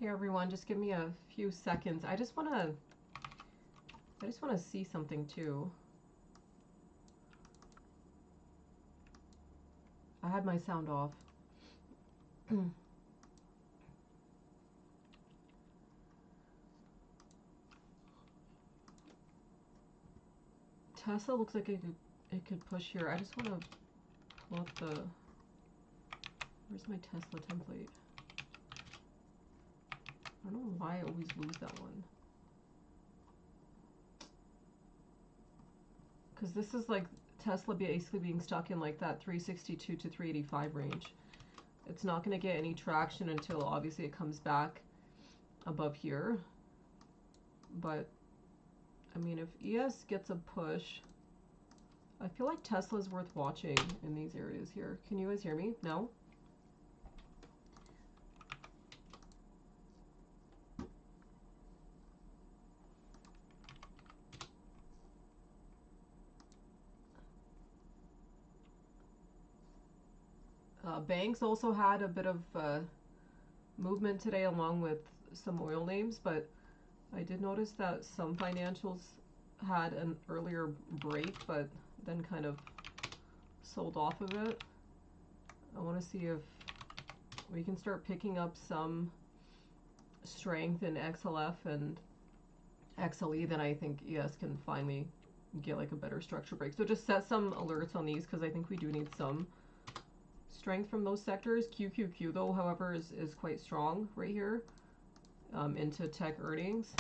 Hey everyone, just give me a few seconds. I just wanna see something too. I had my sound off. Tesla looks like it could push here. I just wanna pull up the, where's my Tesla template? I don't know why I always lose that one. Because this is like Tesla basically being stuck in like that 362 to 385 range. It's not going to get any traction until obviously it comes back above here. But I mean, if ES gets a push, I feel like Tesla's worth watching in these areas here. Can you guys hear me? No? Banks also had a bit of movement today along with some oil names, but I did notice that some financials had an earlier break, but then kind of sold off of it. I want to see if we can start picking up some strength in XLF and XLE, then I think ES can finally get like a better structure break. So just set some alerts on these because I think we do need some strength from those sectors. QQQ though, however, is quite strong right here into tech earnings.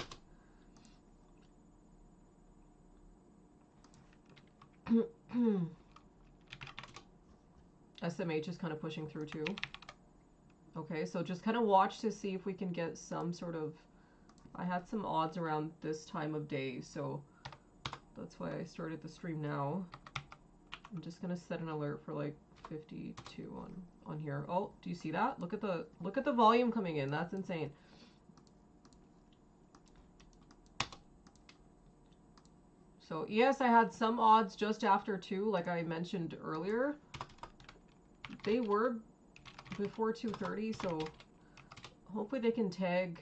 SMH is kind of pushing through too. Okay, so just kind of watch to see if we can get some sort of, I had some odds around this time of day, so that's why I started the stream now. I'm just gonna set an alert for like 52 on here. Oh, do you see that? Look at the volume coming in. That's insane. So yes, I had some odds just after 2, like I mentioned earlier. They were before 2:30, so hopefully they can tag.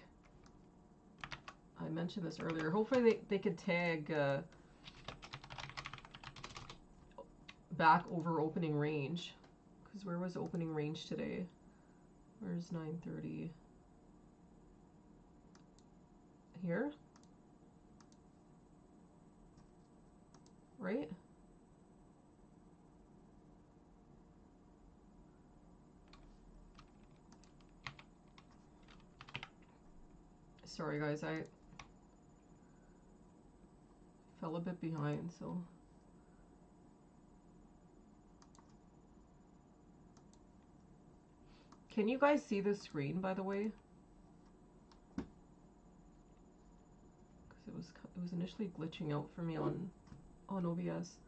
I mentioned this earlier. Hopefully they could tag back over opening range. Because where was opening range today? Where's 9:30? Here? Right? Sorry guys, I fell a bit behind, so. Can you guys see the screen, by the way? Because it was initially glitching out for me on OBS.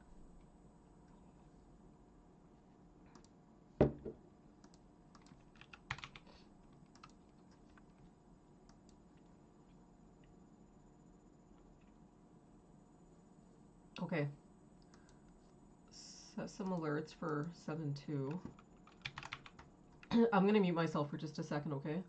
Okay. Set some alerts for 7/2. I'm gonna mute myself for just a second, okay?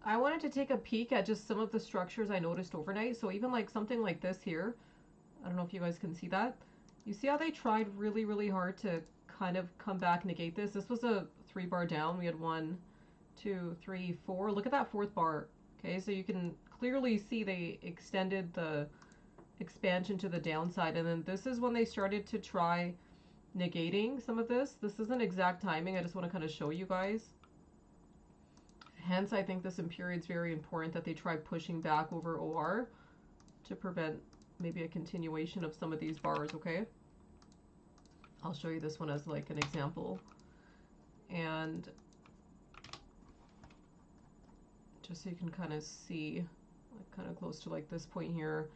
I wanted to take a peek at just some of the structures I noticed overnight. So even like something like this here, I don't know if you guys can see that. You see how they tried really, really hard to kind of come back, negate this? This was a 3-bar down. We had 1, 2, 3, 4. Look at that 4th bar. Okay, so you can clearly see they extended the expansion to the downside. And then this is when they started to try negating some of this. This isn't exact timing. I just want to kind of show you guys. Hence, I think this in period is very important that they try pushing back over OR to prevent maybe a continuation of some of these bars, okay? I'll show you this one as like an example. And just so you can kind of see, like kind of close to like this point here,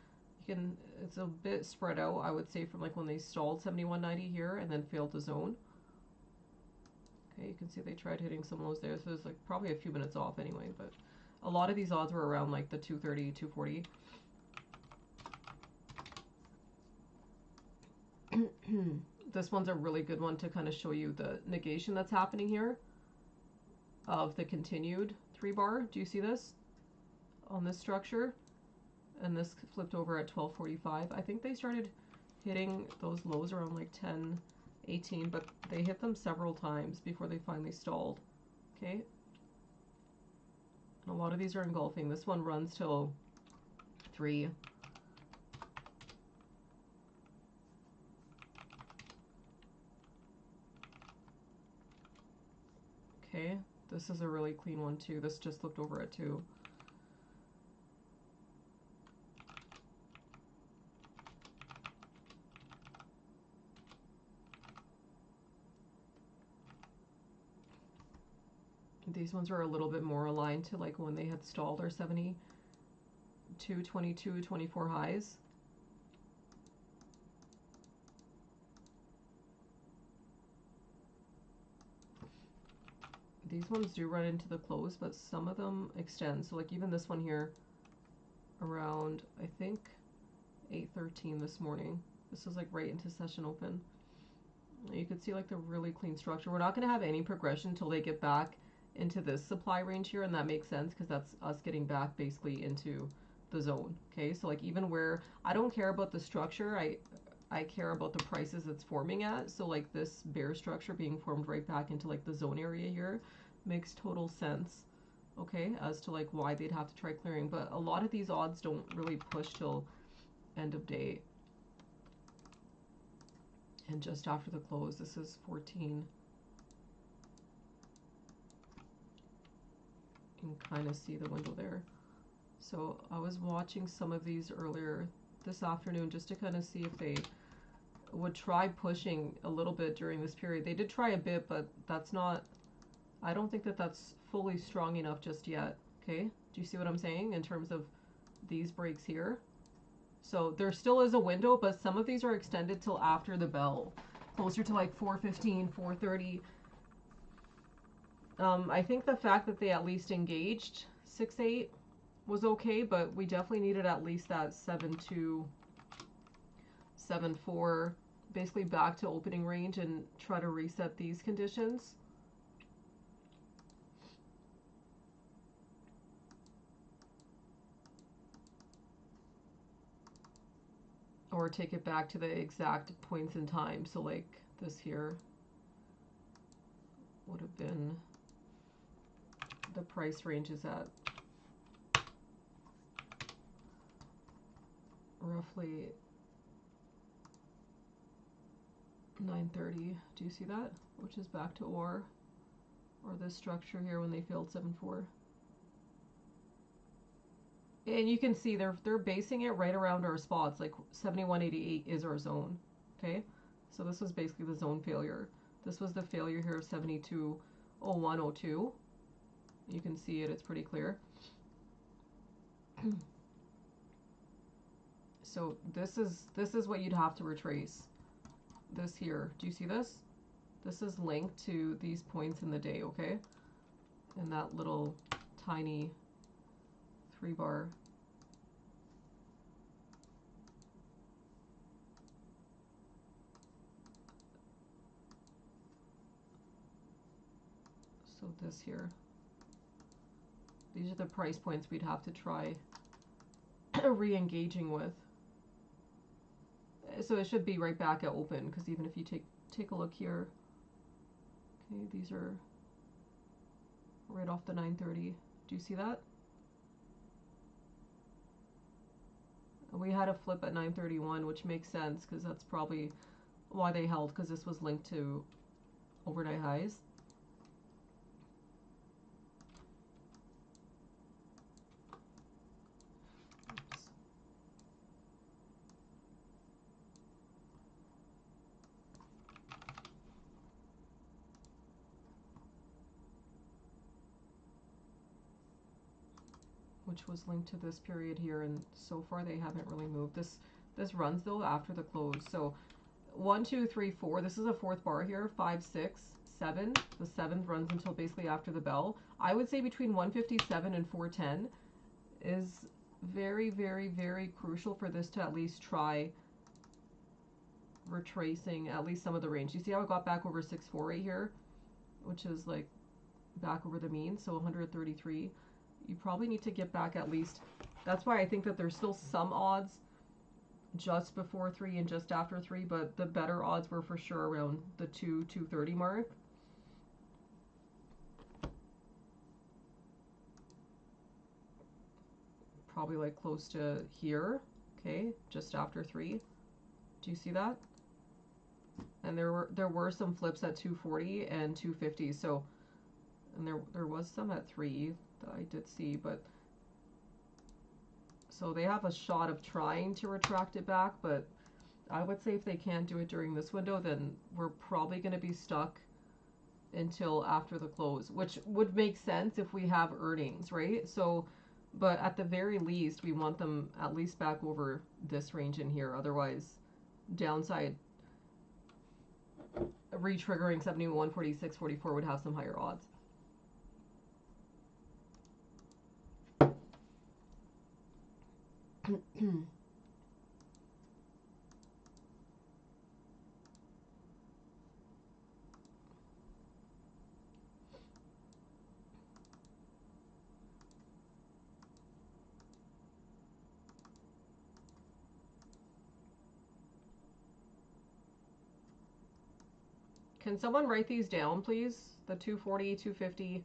you can, it's a bit spread out, I would say, from like when they stalled 71.90 here and then failed to zone. Okay, you can see they tried hitting some lows there, so it's like probably a few minutes off anyway, but a lot of these odds were around like the 230, 240. This one's a really good one to kind of show you the negation that's happening here of the continued 3-bar. Do you see this on this structure? And this flipped over at 12:45. I think they started hitting those lows around like 10:18, but they hit them several times before they finally stalled. Okay, and a lot of these are engulfing. This one runs till 3. Okay, this is a really clean one too. This just looked over at 2. These ones are a little bit more aligned to like when they had stalled our 72, 22, 24 highs. These ones do run into the close, but some of them extend. So like even this one here around, I think, 8:13 this morning. This is like right into session open. You can see like the really clean structure. We're not going to have any progression until they get back into this supply range here, and that makes sense because that's us getting back basically into the zone. Okay, so like even where I don't care about the structure, I care about the prices it's forming at. So like this bear structure being formed right back into like the zone area here makes total sense, okay, as to like why they'd have to try clearing. But a lot of these odds don't really push till end of day. And just after the close, this is 14. You can kind of see the window there. So I was watching some of these earlier this afternoon just to kind of see if they would try pushing a little bit during this period. They did try a bit, but that's not, I don't think that that's fully strong enough just yet. Okay, do you see what I'm saying in terms of these breaks here? So there still is a window, but some of these are extended till after the bell, closer to like 4:15, 4:30. I think the fact that they at least engaged 6-8 was okay, but we definitely needed at least that 7-2, 7-4, basically back to opening range and try to reset these conditions. Or take it back to the exact points in time. So like this here would have been the price ranges at roughly 9:30. Do you see that? Which is back to or this structure here when they failed 7-4. And you can see they're basing it right around our spots. Like 71.88 is our zone. Okay, so this was basically the zone failure. This was the failure here of 72.0102. You can see it, it's pretty clear. So this is what you'd have to retrace. This here, do you see this? This is linked to these points in the day, okay? And that little tiny 3-bar. So this here. These are the price points we'd have to try re-engaging with. So it should be right back at open, because even if you take a look here, okay, these are right off the 930. Do you see that? We had a flip at 931, which makes sense because that's probably why they held, because this was linked to overnight highs. Oops. Which was linked to this period here, and so far they haven't really moved. This runs though after the close. So 1, 2, 3, 4. This is a fourth bar here. 5, 6, 7. The seventh runs until basically after the bell. I would say between 157 and 410 is very, very, very crucial for this to at least try retracing at least some of the range. You see how it got back over 6.4 right here, which is like back over the mean, so 133. You probably need to get back at least. That's why I think that there's still some odds just before 3 and just after 3, but the better odds were for sure around the 230 mark. Probably like close to here, okay, just after 3. Do you see that? And there were some flips at 240 and 250. So, and there was some at 3 that I did see, but so they have a shot of trying to retract it back, but I would say if they can't do it during this window, then we're probably going to be stuck until after the close, which would make sense if we have earnings, right? So, but at the very least, we want them at least back over this range in here. Otherwise, downside re-triggering 71, 46, 44 would have some higher odds. Can someone write these down, please? The 240, 250,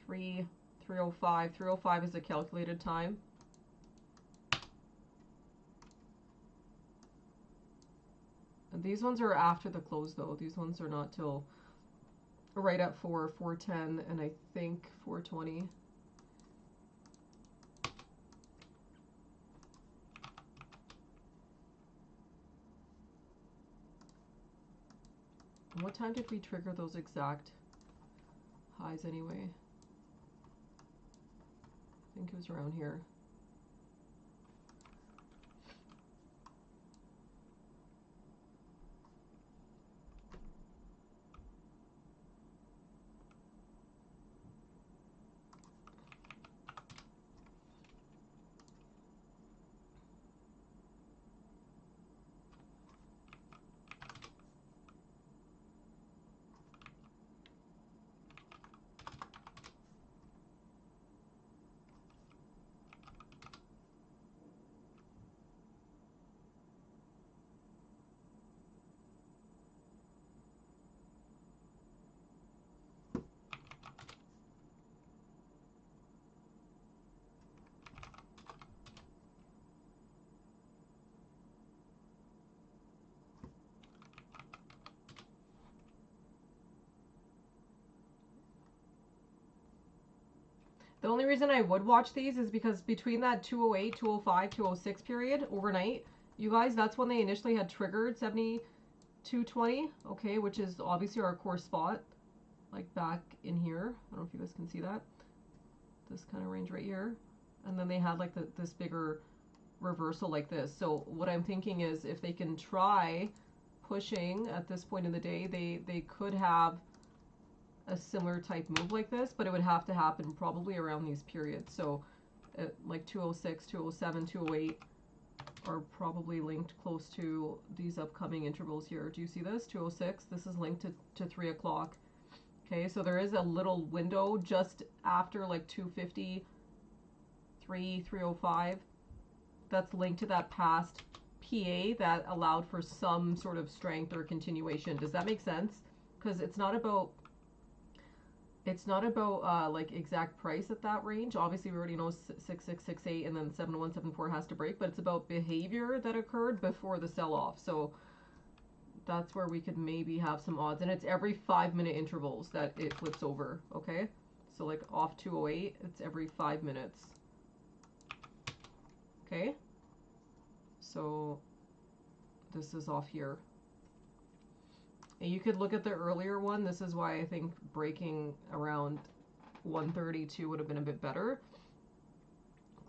305. 305 is a calculated time. And these ones are after the close, though. These ones are not till right at 410, and I think 420. What time did we trigger those exact highs anyway? I think it was around here. The only reason I would watch these is because between that 208, 205, 206 period overnight, you guys, that's when they initially had triggered 7220, okay, which is obviously our core spot, like back in here. I don't know if you guys can see that. This kind of range right here. And then they had like this bigger reversal like this. So what I'm thinking is if they can try pushing at this point in the day, they could have a similar type move like this, but it would have to happen probably around these periods. So like 206, 207, 208 are probably linked close to these upcoming intervals here. Do you see this? 206, this is linked to 3 o'clock. Okay, so there is a little window just after like 250, 305 that's linked to that past PA that allowed for some sort of strength or continuation. Does that make sense? Because it's not about like exact price at that range. Obviously, we already know 6668 and then 7174 has to break, but it's about behavior that occurred before the sell-off. So that's where we could maybe have some odds, and it's every 5-minute intervals that it flips over. Okay, so like off 208, it's every 5 minutes. Okay, so this is off here. And you could look at the earlier one. This is why I think breaking around 132 would have been a bit better.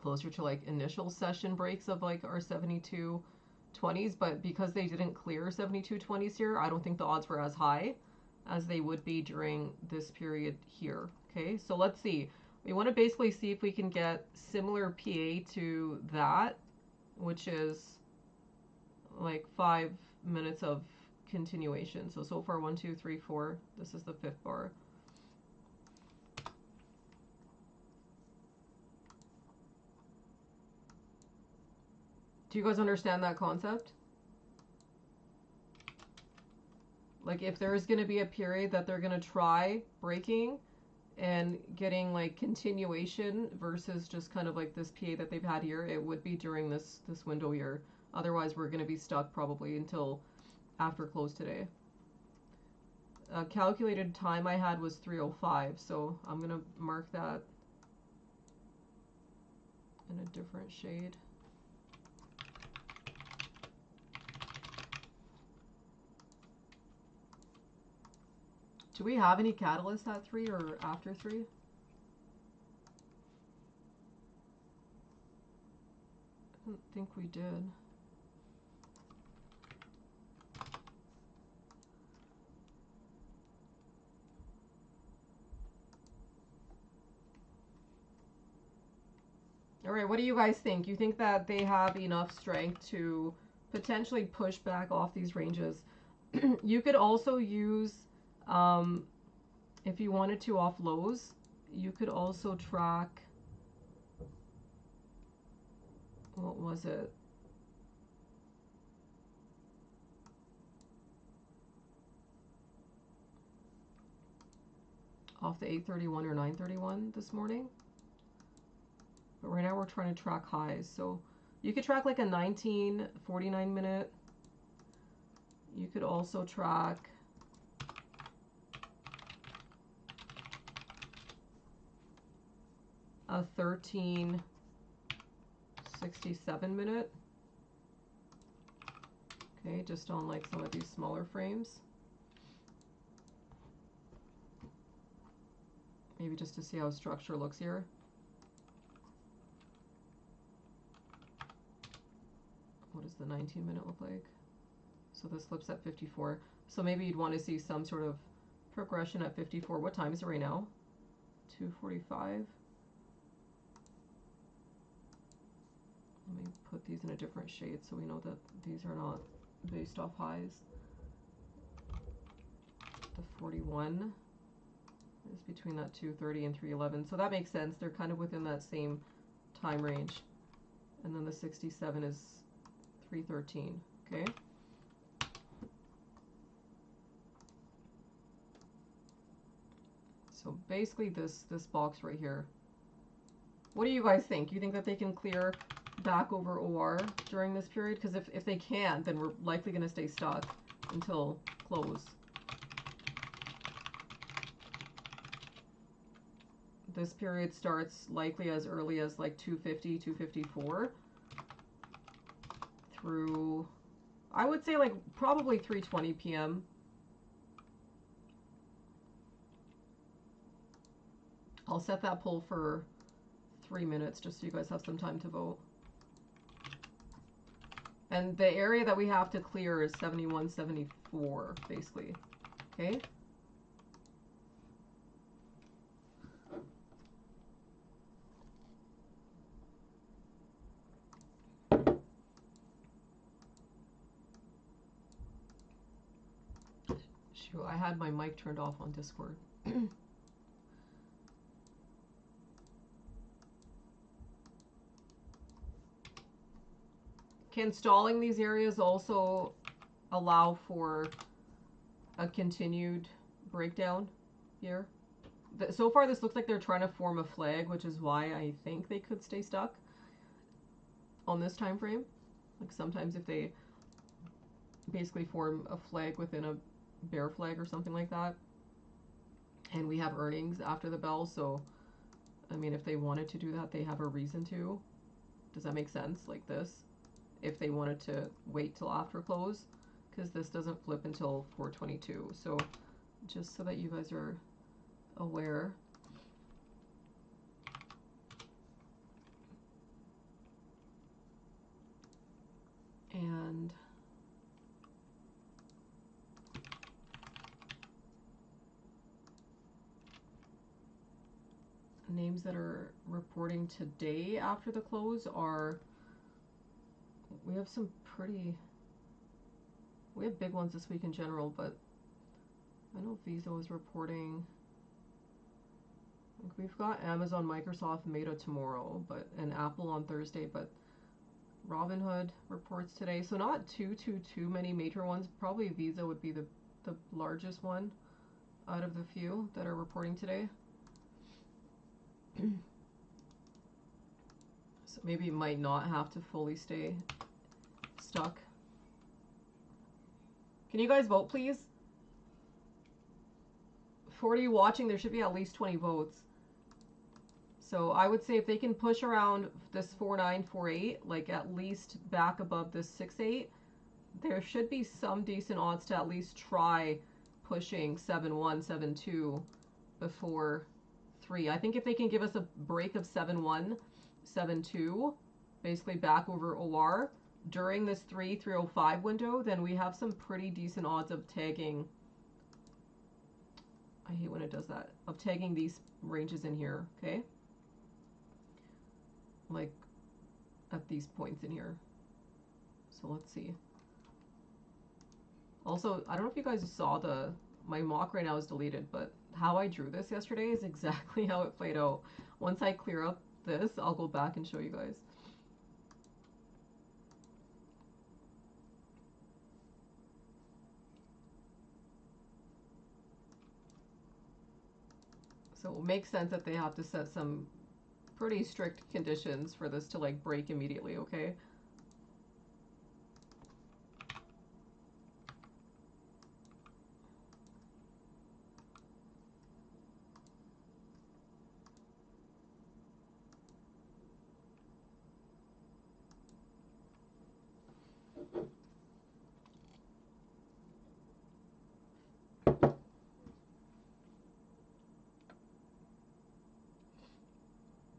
Closer to like initial session breaks of like our 7220s, but because they didn't clear 7220s here, I don't think the odds were as high as they would be during this period here. Okay, so let's see. We want to basically see if we can get similar PA to that, which is like 5 minutes of continuation. So far 1, 2, 3, 4. This is the 5th bar. Do you guys understand that concept? Like if there's going to be a period that they're going to try breaking and getting like continuation versus just kind of like this PA that they've had here, it would be during this window here. Otherwise, we're going to be stuck probably until after close today. Calculated time I had was 3:05, so I'm going to mark that in a different shade. Do we have any catalyst at 3 or after 3? I don't think we did. All right, what do you guys think? You think that they have enough strength to potentially push back off these ranges? You could also use, if you wanted to off lows, you could also track, what was it? Off the 831 or 931 this morning. But right now we're trying to track highs. So you could track like a 1949 minute. You could also track a 1367 minute. Okay, just on like some of these smaller frames. Maybe just to see how structure looks here. What does the 19-minute look like? So this flips at 54. So maybe you'd want to see some sort of progression at 54. What time is it right now? 2:45. Let me put these in a different shade so we know that these are not based off highs. The 41 is between that 2:30 and 3:11. So that makes sense. They're kind of within that same time range. And then the 67 is 3:13. Okay. So basically this box right here. What do you guys think? You think that they can clear back over OR during this period? Because if they can't, then we're likely going to stay stuck until close. This period starts likely as early as like 250, 254 through, I would say like probably 3:20 p.m. I'll set that poll for 3 minutes just so you guys have some time to vote. And the area that we have to clear is 71, 74, basically. Okay? Shoot, I had my mic turned off on Discord. Can stalling these areas also allow for a continued breakdown here? So far this looks like they're trying to form a flag, which is why I think they could stay stuck on this time frame. Like sometimes if they basically form a flag within a bear flag or something like that, and we have earnings after the bell, so I mean if they wanted to do that, they have a reason to. Does that make sense? Like this, if they wanted to wait till after close, because this doesn't flip until 4:22. So just so that you guys are aware. And names that are reporting today after the close are, we have some pretty, we have big ones this week in general, but I know Visa is reporting. Like we've got Amazon, Microsoft, Meta tomorrow, and Apple on Thursday, but Robinhood reports today. So not too many major ones. Probably Visa would be the largest one out of the few that are reporting today. So maybe it might not have to fully stay stuck. Can you guys vote, please? 40 watching, there should be at least 20 votes. So I would say if they can push around this 4948, like at least back above this 68, there should be some decent odds to at least try pushing 71, 72 before 3. I think if they can give us a break of 71, 72, basically back over OR during this 305 window, then we have some pretty decent odds of tagging. I hate when it does that. Of tagging these ranges in here, okay? Like at these points in here. So let's see. Also, I don't know if you guys saw my mock right now is deleted, but how I drew this yesterday is exactly how it played out. Once I clear up this, I'll go back and show you guys. So it makes sense that they have to set some pretty strict conditions for this to like break immediately, okay?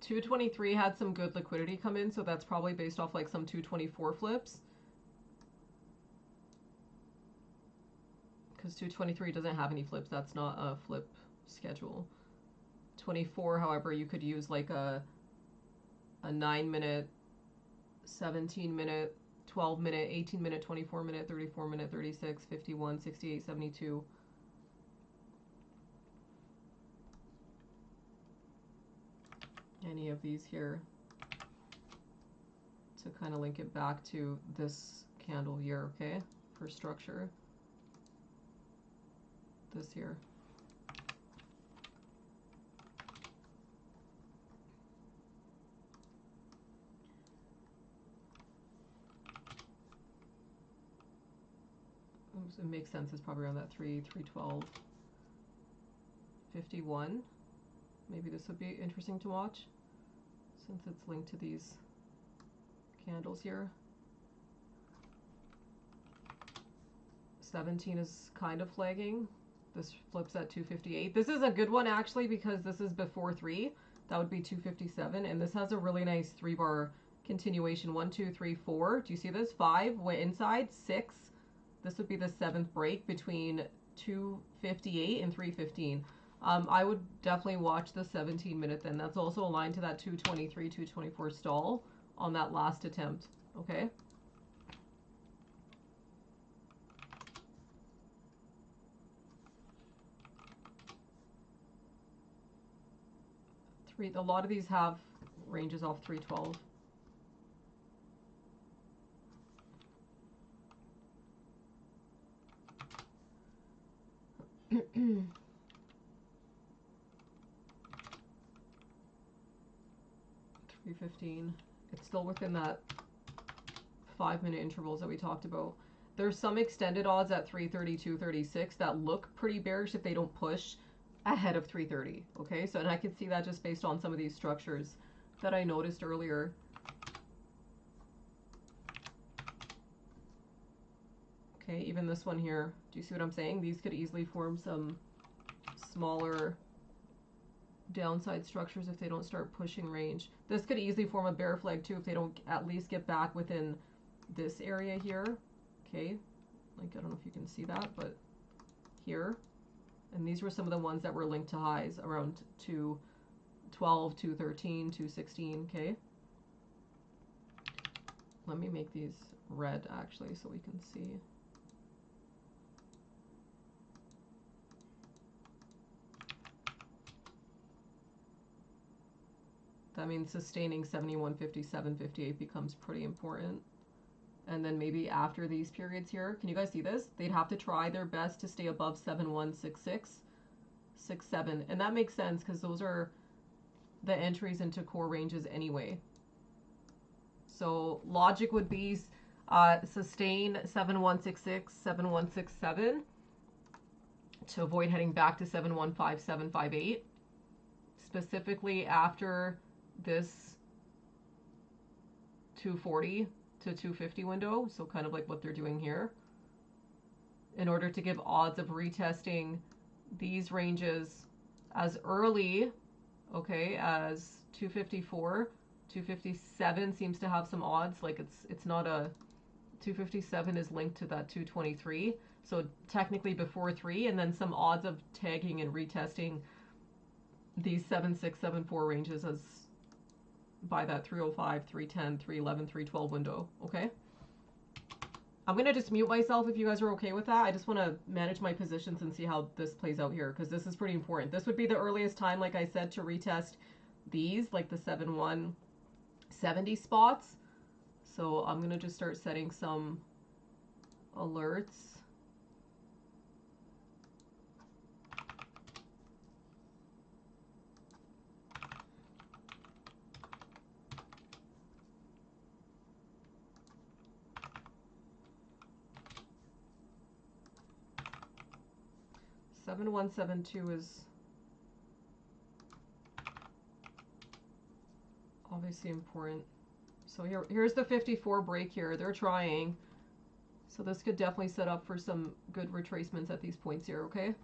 $223 had some good liquidity come in, so that's probably based off like some $224 flips. Because $223 doesn't have any flips, that's not a flip schedule. 24, however, you could use like a 9-minute, 17-minute, 12-minute, 18-minute, 24-minute, 34-minute, 36, 51, 68, 72. Any of these here to kind of link it back to this candle here, okay, for structure. This here. Oops, it makes sense. It's probably around that 312, 51. Maybe this would be interesting to watch since it's linked to these candles here. 17 is kind of flagging. This flips at 258. This is a good one actually because this is before 3. That would be 257, and this has a really nice 3-bar continuation. 1, 2, 3, 4. Do you see this? 5 went inside. 6. This would be the 7th break between 258 and 315. I would definitely watch the 17-minute then. That's also aligned to that 223, 224 stall on that last attempt. Okay. A lot of these have ranges off 312. $3.15. It's still within that 5-minute intervals that we talked about. There's some extended odds at 3:30, 2:36 that look pretty bearish if they don't push ahead of 3:30. Okay, so and I can see that just based on some of these structures that I noticed earlier. Okay, even this one here. Do you see what I'm saying? These could easily form some smaller downside structures if they don't start pushing range. This could easily form a bear flag too if they don't at least get back within this area here. Okay, like I don't know if you can see that, but here. And these were some of the ones that were linked to highs around 212, 213, 216, okay? Let me make these red actually so we can see. That means sustaining 71.57.58 becomes pretty important. And then maybe after these periods here, can you guys see this? They'd have to try their best to stay above 7166, 67. And that makes sense because those are the entries into core ranges anyway. So logic would be sustain 7166, 7167 to avoid heading back to 715758. Specifically after this 240 to 250 window, so kind of like what they're doing here, in order to give odds of retesting these ranges as early, okay, as 254. 257 seems to have some odds, like it's not a 257 is linked to that 223, so technically before 3, and then some odds of tagging and retesting these 7674 ranges as by that 305, 310, 311, 312 window, okay? I'm going to just mute myself if you guys are okay with that. I just want to manage my positions and see how this plays out here, because this is pretty important. This would be the earliest time, like I said, to retest these, like the 7170 spots. So I'm going to just start setting some alerts. $7172 is obviously important. So here's the 54 break here. They're trying. So this could definitely set up for some good retracements at these points here, okay?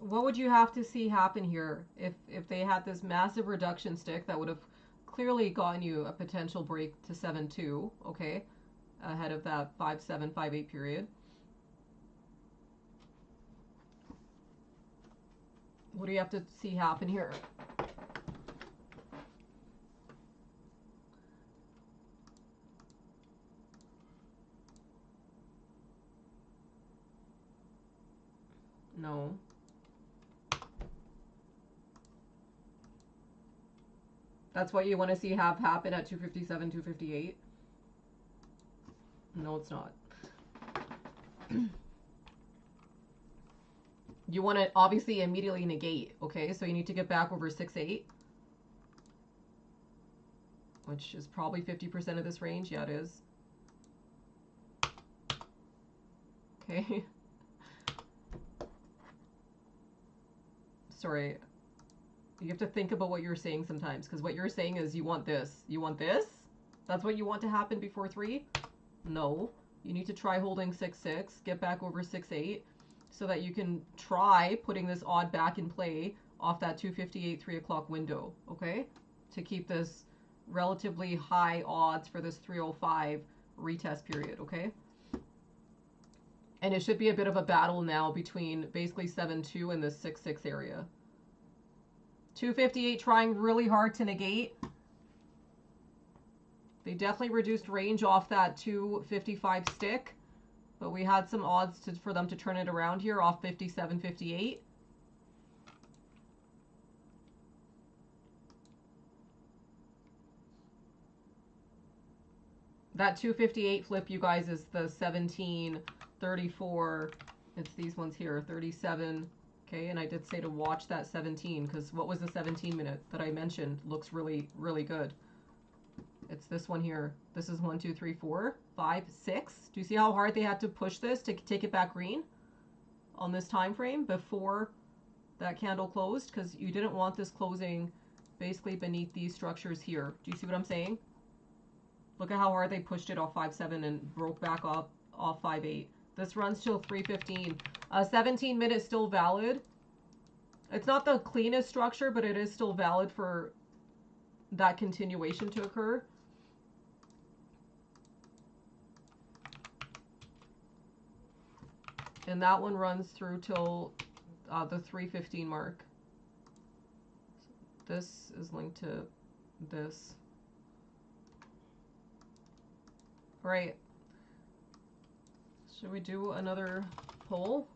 What would you have to see happen here if they had this massive reduction stick that would have clearly gotten you a potential break to 7-2, okay, ahead of that 5-7, 5-8 period? What do you have to see happen here? No. That's what you want to see have happen at 257, 258? No, it's not. You want to obviously immediately negate, okay? So you need to get back over 6-8, which is probably 50% of this range. Yeah, it is. Okay. Sorry. You have to think about what you're saying sometimes, because what you're saying is you want this. You want this? That's what you want to happen before 3? No. You need to try holding 6-6, get back over 6-8, so that you can try putting this odd back in play off that 258, 3 o'clock window, okay? To keep this relatively high odds for this 305 retest period, okay? And it should be a bit of a battle now between basically 7-2 and this 6-6 area. 258 trying really hard to negate. They definitely reduced range off that 255 stick, but we had some odds for them to turn it around here off 57, 58. That 258 flip, you guys, is the 17, 34. It's these ones here, 37. Okay, and I did say to watch that 17, because what was the 17 minute that I mentioned looks really, really good. It's this one here. This is 1, 2, 3, 4, 5, 6. Do you see how hard they had to push this to take it back green on this time frame before that candle closed? Because you didn't want this closing basically beneath these structures here. Do you see what I'm saying? Look at how hard they pushed it off 5-7 and broke back off 5-8. This runs till 3:15. 17 minutes still valid. It's not the cleanest structure, but it is still valid for that continuation to occur. And that one runs through till the 3:15 mark. This is linked to this. All right. Should we do another poll?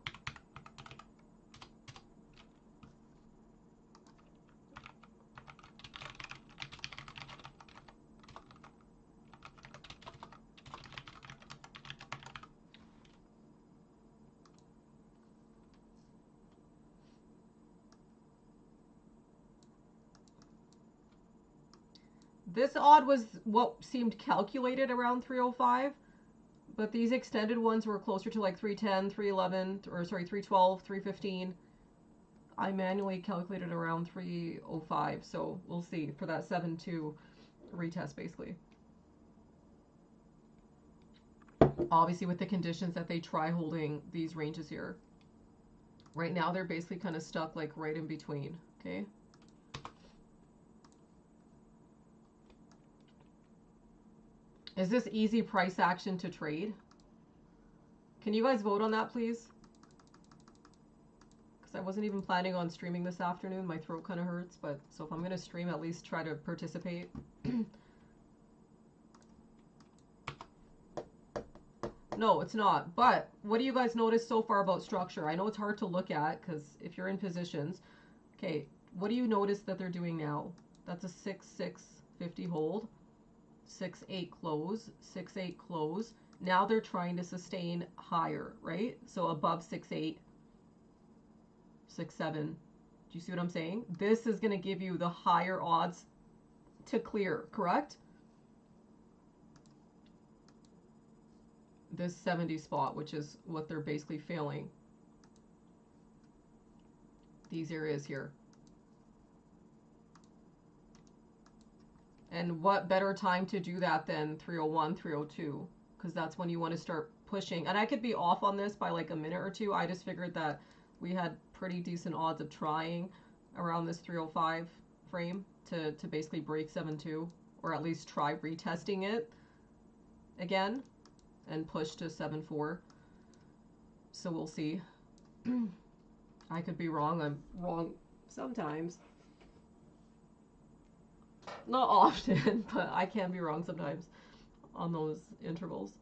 This odd was what seemed calculated around 305, but these extended ones were closer to like 310, 311, or sorry, 312, 315. I manually calculated around 305, so we'll see for that 7-2 retest basically. Obviously with the conditions that they try holding these ranges here. Right now they're basically kind of stuck like right in between, okay? Is this easy price action to trade? Can you guys vote on that, please? Because I wasn't even planning on streaming this afternoon. My throat kind of hurts, but so if I'm going to stream, at least try to participate. No, it's not. But what do you guys notice so far about structure? I know it's hard to look at because if you're in positions. Okay, what do you notice that they're doing now? That's a 6-6 50 hold. 6-8 close, 6-8 close. Now they're trying to sustain higher, right? So above 6-8, 6-7. Do you see what I'm saying? This is going to give you the higher odds to clear, correct? This 70 spot, which is what they're basically failing. These areas here. And what better time to do that than 301, 302? Because that's when you want to start pushing. And I could be off on this by like a minute or two. I just figured that we had pretty decent odds of trying around this 305 frame to basically break 7.2, or at least try retesting it again and push to 7.4. So we'll see. I could be wrong. I'm wrong sometimes. Not often, but I can be wrong sometimes on those intervals.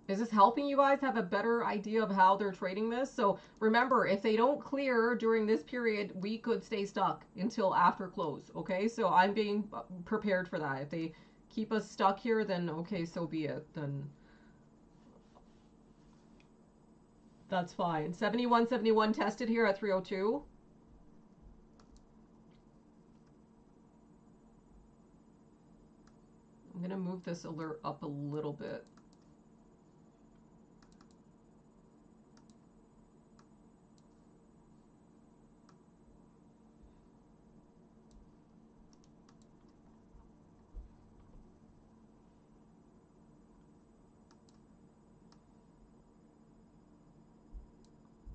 Is this helping you guys have a better idea of how they're trading this? So remember, if they don't clear during this period, we could stay stuck until after close, okay? So I'm being prepared for that. If they keep us stuck here, then okay, so be it. Then that's fine. 71.71 tested here at 302. I'm going to move this alert up a little bit.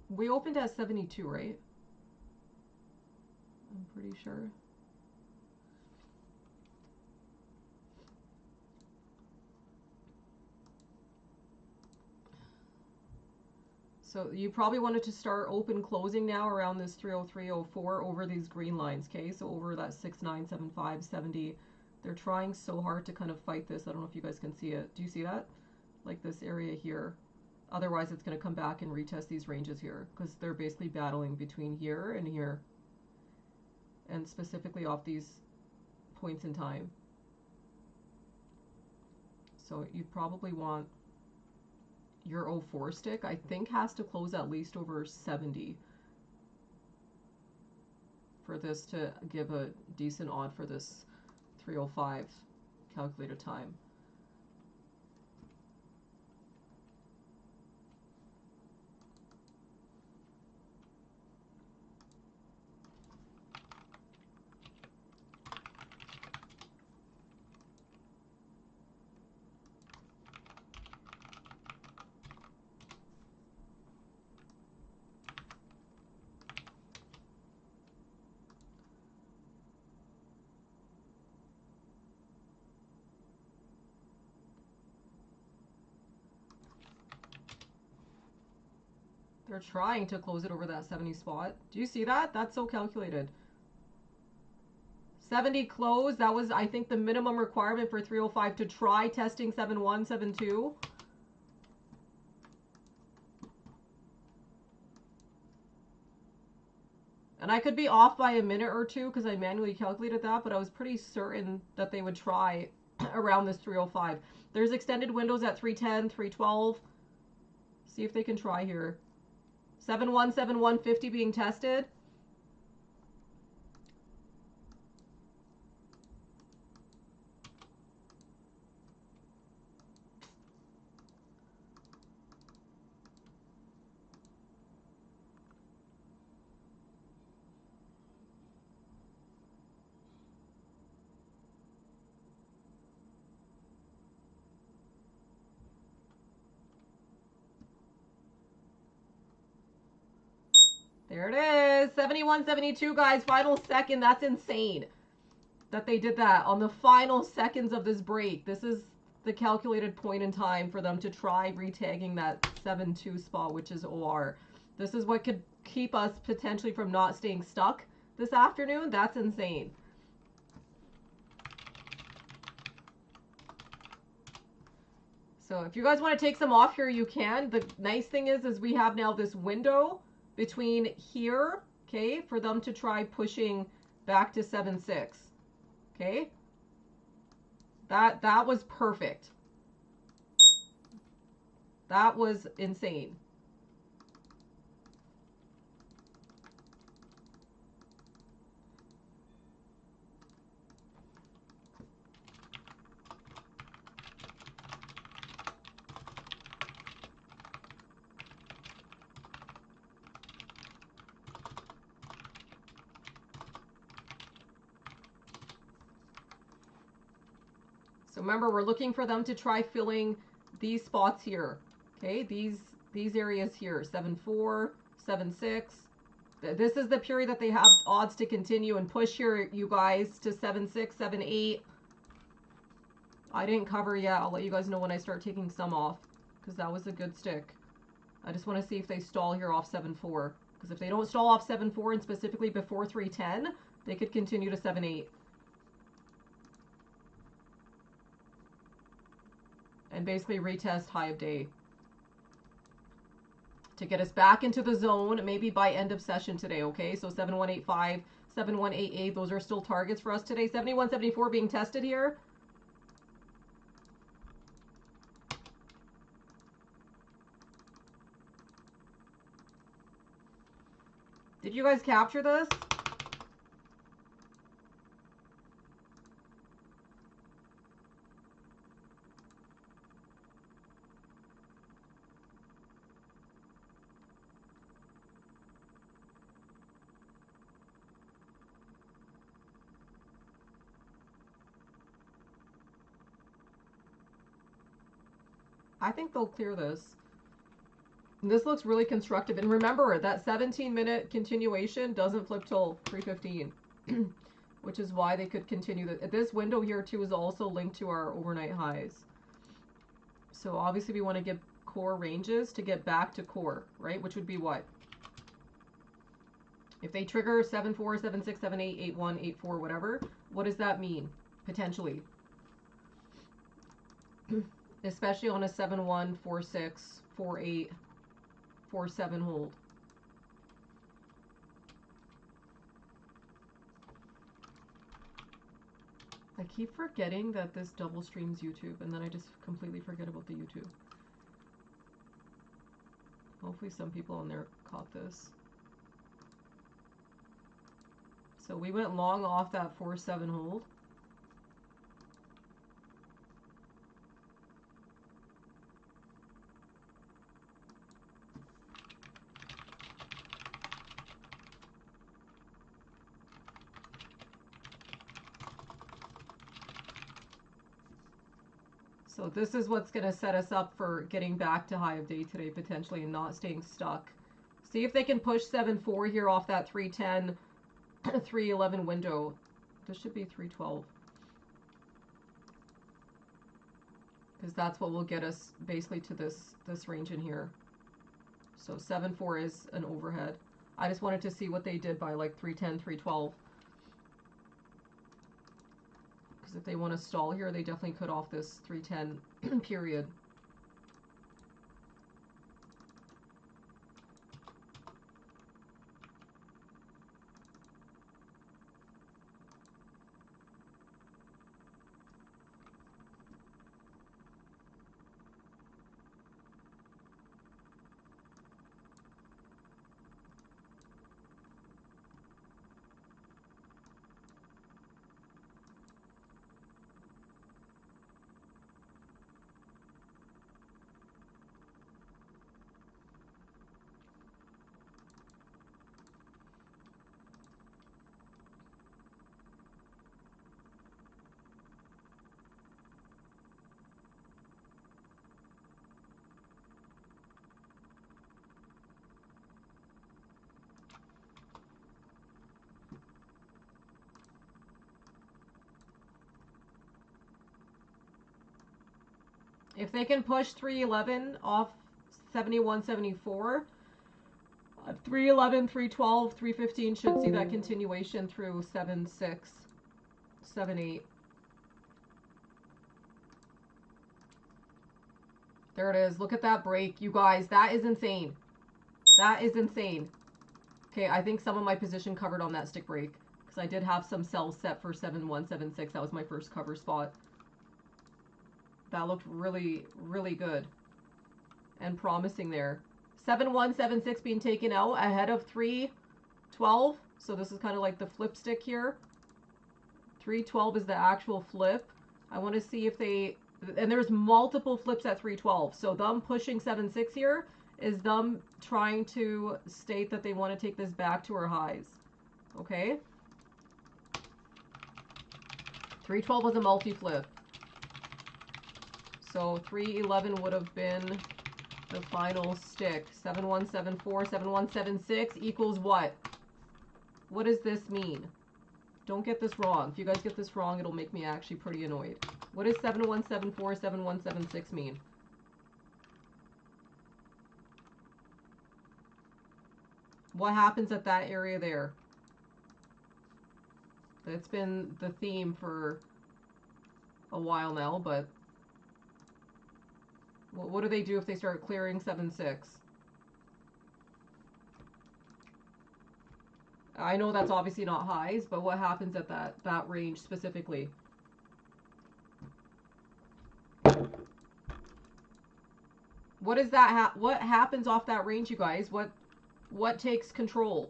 We opened at 72, right? I'm pretty sure. So you probably wanted to start open closing now around this 303.04 over these green lines, okay? So over that 6975, 70. They're trying so hard to kind of fight this. I don't know if you guys can see it. Do you see that? Like this area here. Otherwise, it's going to come back and retest these ranges here because they're basically battling between here and here. And specifically off these points in time. So you probably want your 04 stick, I think, has to close at least over 70 for this to give a decent odd for this 305 calculated time. They're trying to close it over that 70 spot. Do you see that? That's so calculated. 70 close. That was, I think, the minimum requirement for 305 to try testing 71, 72. And I could be off by a minute or two because I manually calculated that, but I was pretty certain that they would try around this 305. There's extended windows at 310, 312. See if they can try here. 717150 being tested. There it is. 7172, guys. Final second. That's insane that they did that on the final seconds of this break. This is the calculated point in time for them to try retagging that 7-2 spot, which is OR. This is what could keep us potentially from not staying stuck this afternoon. That's insane. So if you guys want to take some off here, you can. The nice thing is we have now this window between here, okay, for them to try pushing back to 7.6, okay? That was perfect. That was insane. So remember, we're looking for them to try filling these spots here. Okay, these areas here, 7-4, 7-6. This is the period that they have odds to continue and push here, you guys, to 7-6, 7-8. I didn't cover yet. I'll let you guys know when I start taking some off, because that was a good stick. I just want to see if they stall here off 7-4. Because if they don't stall off 7-4 and specifically before 310, they could continue to 7-8. And basically retest high of day. To get us back into the zone, maybe by end of session today, okay? So 7185, 7188, those are still targets for us today. 7174 being tested here. Did you guys capture this? I think they'll clear this. This looks really constructive. And remember, that 17-minute continuation doesn't flip till 3:15, which is why they could continue. This window here, too, is also linked to our overnight highs. So obviously we want to get core ranges to get back to core, right? Which would be what? If they trigger 7-4, 7-6, 7-8, 8-1, 8-4, whatever, what does that mean, potentially? Especially on a 7-1, 4-6, 4-8, 4-7 hold. I keep forgetting that this double streams YouTube, and then I just completely forget about the YouTube. Hopefully some people on there caught this. So we went long off that 4-7 hold. So this is what's going to set us up for getting back to high of day today, potentially, and not staying stuck. See if they can push 7-4 here off that 310, 311 window. This should be 312. Because that's what will get us basically to this range in here. So 7-4 is an overhead. I just wanted to see what they did by like 310, 312. If they want to stall here, they definitely could off this 310 period. If they can push 311 off 71, 74, 311, 312, 315 should see that continuation through 7-6, 7-8. There it is. Look at that break. You guys, that is insane. That is insane. Okay, I think some of my position covered on that stick break. Because I did have some sells set for 7-1, 7-6. That was my first cover spot. That looked really, really good. And promising there. 7-1, 7-6 being taken out ahead of 3-12. So this is kind of like the flip stick here. 3-12 is the actual flip. I want to see if they... And there's multiple flips at 3-12. So them pushing 7-6 here is them trying to state that they want to take this back to our highs. Okay? 3-12 was a multi-flip. So 311 would have been the final stick. 7174, 7176 equals what? What does this mean? Don't get this wrong. If you guys get this wrong, it'll make me actually pretty annoyed. What does 7174, 7176 mean? What happens at that area there? That's been the theme for a while now, but what do they do if they start clearing 7-6? I know that's obviously not highs, but what happens at that range specifically? What is that? What happens off that range, you guys? What takes control?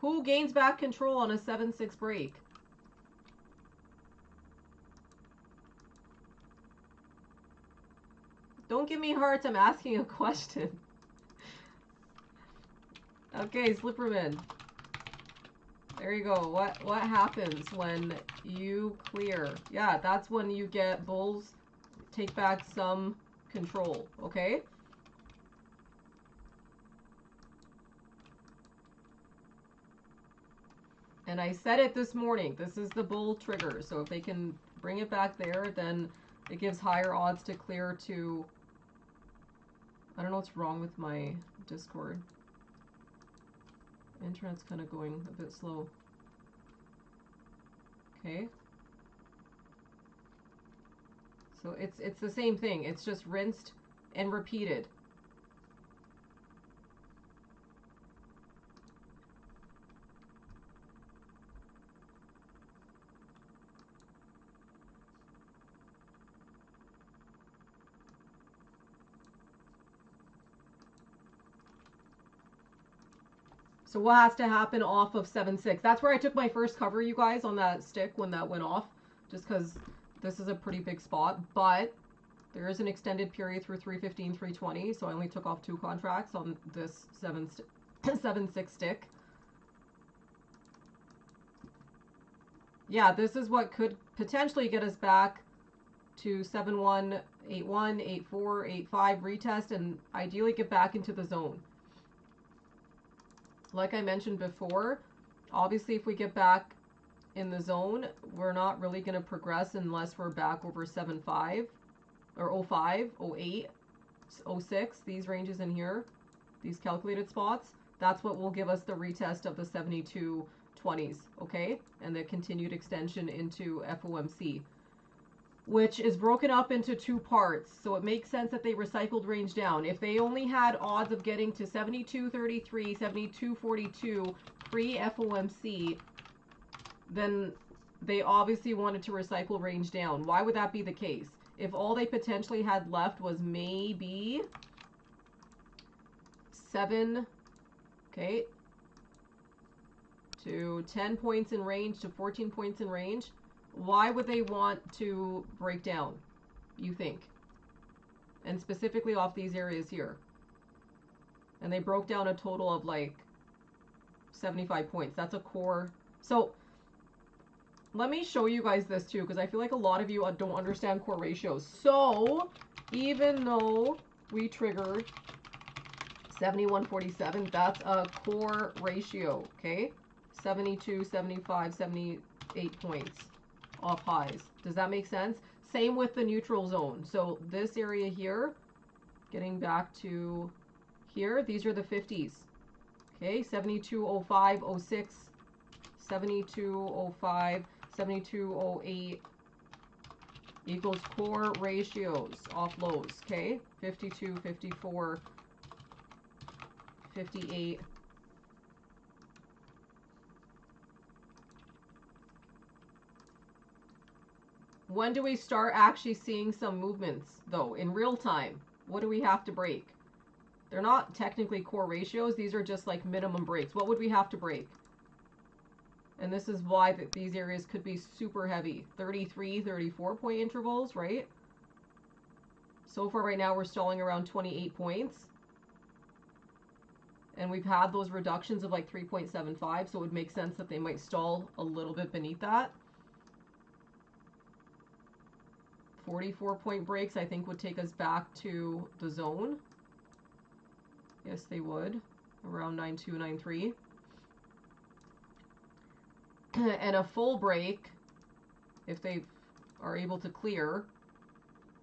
Who gains back control on a 7-6 break? Don't give me hearts, I'm asking a question. Okay, Slipperman. There you go. What happens when you clear? Yeah, that's when you get bulls take back some control, okay? And I said it this morning. This is the bull trigger. So if they can bring it back there, then it gives higher odds to clear to... I don't know what's wrong with my Discord. Internet's kind of going a bit slow. Okay. So it's the same thing. It's just rinsed and repeated. So what has to happen off of 7-6? That's where I took my first cover, you guys, on that stick when that went off. Just because this is a pretty big spot. But there is an extended period through 315, 320. So I only took off 2 contracts on this 7-6 stick. Yeah, this is what could potentially get us back to 7-1, 8-1, 8-4, 8-5 retest, and ideally get back into the zone. Like I mentioned before, obviously if we get back in the zone, we're not really going to progress unless we're back over 7-5 or 05, 08, 06, these ranges in here, these calculated spots. That's what will give us the retest of the 72.20s, okay? And the continued extension into FOMC, which is broken up into 2 parts. So it makes sense that they recycled range down. If they only had odds of getting to 72.33, 72.42 pre-FOMC, then they obviously wanted to recycle range down. Why would that be the case? If all they potentially had left was maybe 7, okay, to 10 points in range, to 14 points in range, why would they want to break down, you think? And specifically off these areas here. And they broke down a total of like 75 points. That's a core. So let me show you guys this too, because I feel like a lot of you don't understand core ratios. So even though we triggered 71.47, that's a core ratio, okay? 72, 75, 78 points off highs. Does that make sense? Same with the neutral zone. So this area here, getting back to here, these are the 50s. Okay, 72.05, 06, 72.05, 72.08 equals core ratios off lows. Okay, 52, 54, 58. When do we start actually seeing some movements, though, in real time? What do we have to break? They're not technically core ratios. These are just like minimum breaks. What would we have to break? And this is why these areas could be super heavy. 33, 34 point intervals, right? So far right now we're stalling around 28 points. And we've had those reductions of like 3.75, so it would make sense that they might stall a little bit beneath that. 44-point breaks, I think, would take us back to the zone. Yes, they would. Around 9.2, 9.3. And a full break, if they are able to clear,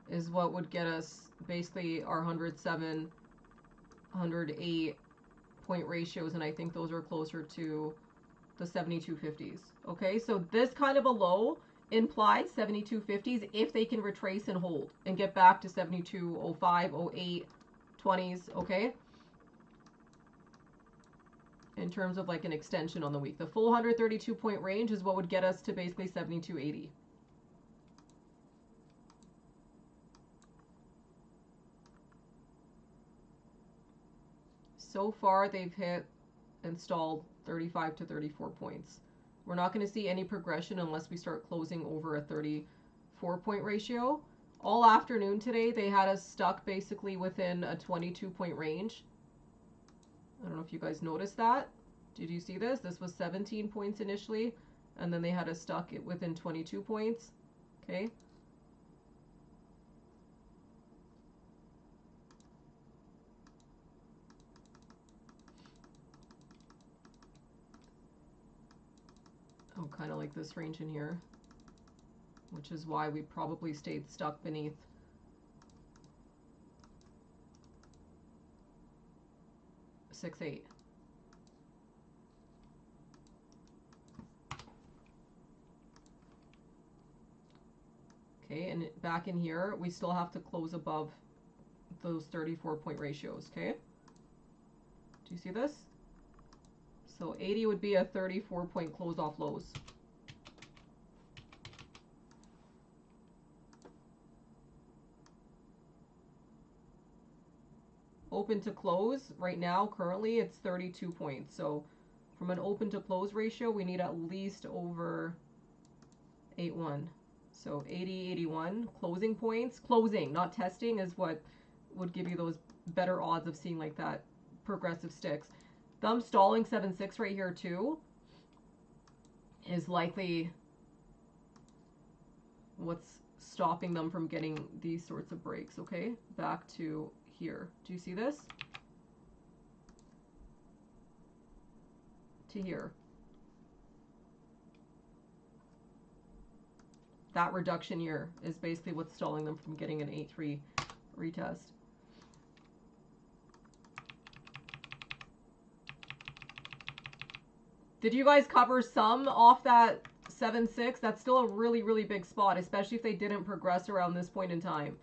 is what would get us basically our 107, 108 point ratios, and I think those are closer to the 7250s. Okay, so this kind of a low implies 7250s if they can retrace and hold and get back to 7205, 08, 20s. Okay, in terms of like an extension on the week, the full 132 point range is what would get us to basically 7280. So far they've hit and stalled 35 to 34 points. We're not going to see any progression unless we start closing over a 34 point ratio. All afternoon today they had us stuck basically within a 22 point range. I don't know if you guys noticed that. Did you see this? This was 17 points initially, and then they had us stuck within 22 points. Okay. Oh, kind of like this range in here, which is why we probably stayed stuck beneath 6.8. Okay, and back in here, we still have to close above those 34 point ratios, okay? Do you see this? So 80 would be a 34 point close off lows. Open to close, right now, currently, it's 32 points. So from an open to close ratio, we need at least over 8.1. So 80, 81 closing points. Closing, not testing, is what would give you those better odds of seeing like that progressive sticks. Them stalling 7.6 right here too is likely what's stopping them from getting these sorts of breaks. Okay, back to here. Do you see this? To here. That reduction here is basically what's stalling them from getting an 8.3 retest. Did you guys cover some off that 7.6? That's still a really, really big spot, especially if they didn't progress around this point in time.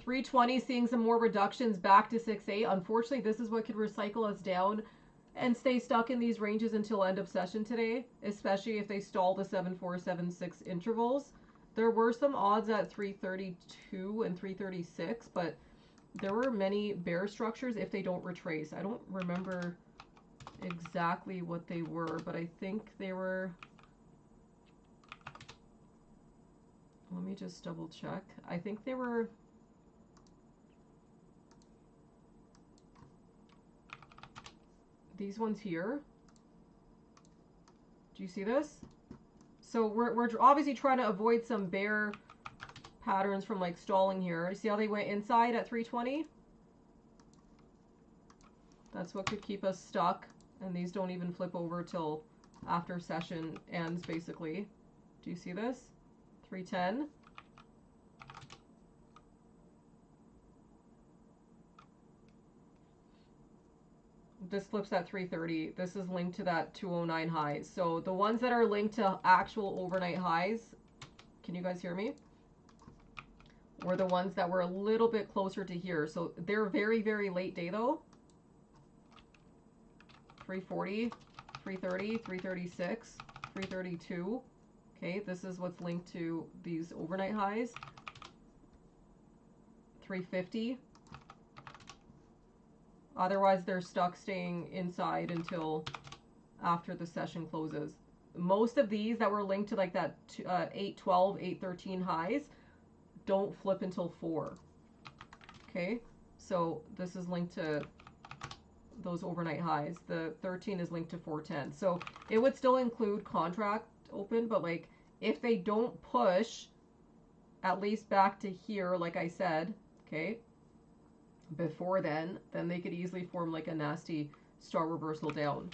320 seeing some more reductions back to 6.8. Unfortunately, this is what could recycle us down and stay stuck in these ranges until end of session today, especially if they stall the 7.4, 7.6 intervals. There were some odds at 332 and 336, but there were many bear structures if they don't retrace. I don't remember exactly what they were, but I think they were... Let me just double check. I think they were... These ones here. Do you see this? So we're obviously trying to avoid some bear patterns from like stalling here. See how they went inside at 320? That's what could keep us stuck. And these don't even flip over till after session ends, basically. Do you see this? 310. This flips at 330. This is linked to that 209 highs. So the ones that are linked to actual overnight highs, can you guys hear me? Were the ones that were a little bit closer to here. So they're very, very late day though. 340, 330, 336, 332. Okay, this is what's linked to these overnight highs. 350. Otherwise, they're stuck staying inside until after the session closes. Most of these that were linked to like that 812, 813 highs don't flip until 4. Okay, so this is linked to those overnight highs. The 13 is linked to 410. So it would still include contract open, but like if they don't push at least back to here, like I said, okay, before then they could easily form like a nasty star reversal down.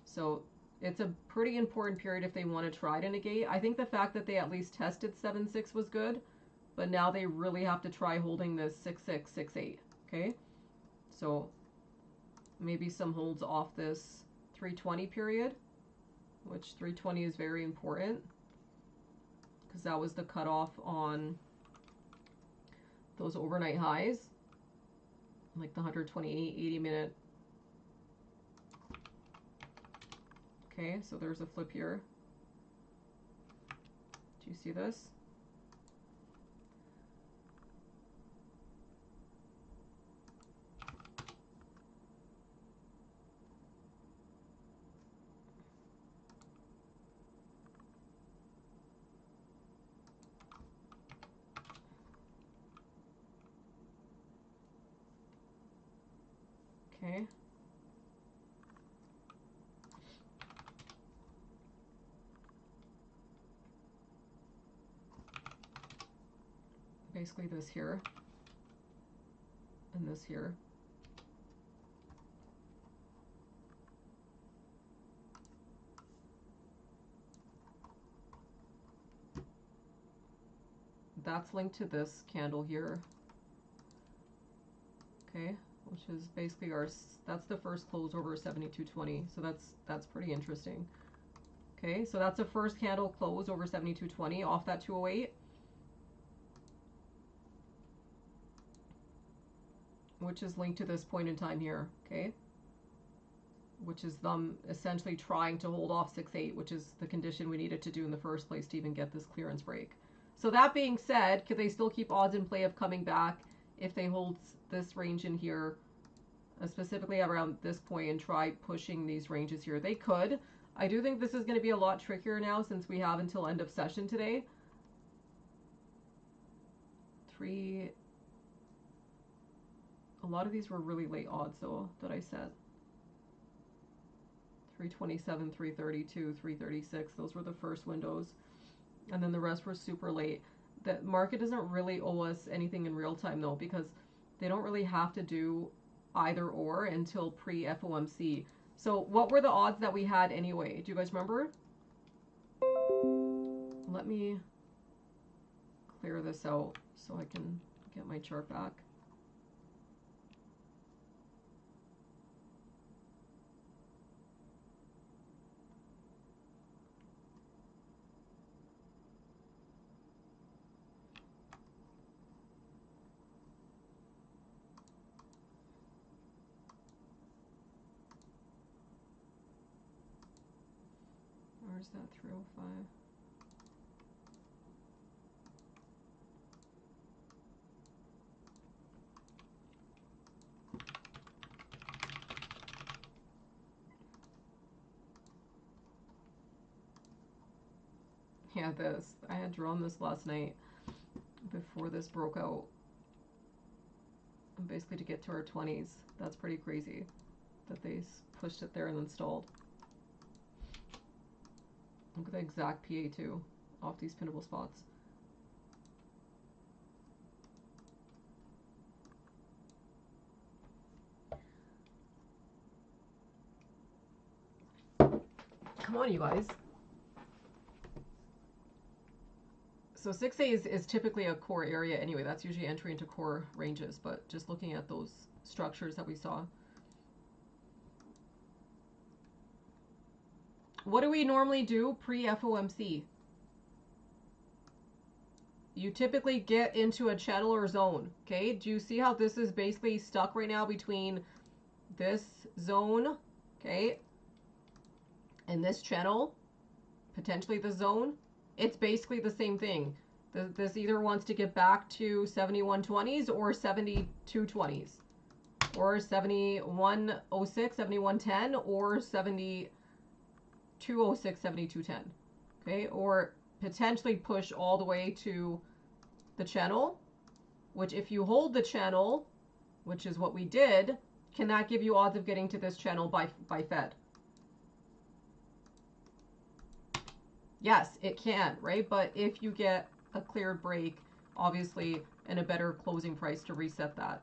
So it's a pretty important period if they want to try to negate. I think the fact that they at least tested 7-6 was good, but now they really have to try holding this 6-6, 6-8, okay? So maybe some holds off this 320 period, which 320 is very important because that was the cutoff on those overnight highs, like the 128, 80-minute. Okay, so there's a flip here. Do you see this? Okay. Basically this here and this here. That's linked to this candle here. Okay, which is basically that's the first close over 72.20. So that's pretty interesting. Okay, so that's the first candle close over 72.20 off that 208. Which is linked to this point in time here, okay? Which is them essentially trying to hold off 6-8, which is the condition we needed to do in the first place to even get this clearance break. So that being said, could they still keep odds in play of coming back if they hold this range in here, specifically around this point, and try pushing these ranges here? They could. I do think this is going to be a lot trickier now since we have until end of session today. A lot of these were really late odds though that I set. 327, 332, 336. Those were the first windows. And then the rest were super late. The market doesn't really owe us anything in real time though, because they don't really have to do either or until pre-FOMC. So what were the odds that we had anyway? Do you guys remember? Let me clear this out so I can get my chart back. Where's that 305? Yeah, this. I had drawn this last night before this broke out. And basically to get to our 20s. That's pretty crazy that they pushed it there and then stalled. Look at the exact PA too, off these pinnable spots. Come on, you guys. So 6A is typically a core area anyway. That's usually entry into core ranges, but just looking at those structures that we saw. What do we normally do pre-FOMC? You typically get into a channel or zone, okay? Do you see how this is basically stuck right now between this zone, okay, and this channel, potentially the zone? It's basically the same thing. This either wants to get back to 71.20s or 72.20s, or 71.06, 71.10, or 72.06, 72.10, okay? Or potentially push all the way to the channel, which if you hold the channel, which is what we did, Can that give you odds of getting to this channel by Fed? Yes, it can, right? But if you get a cleared break, obviously, and a better closing price to reset that,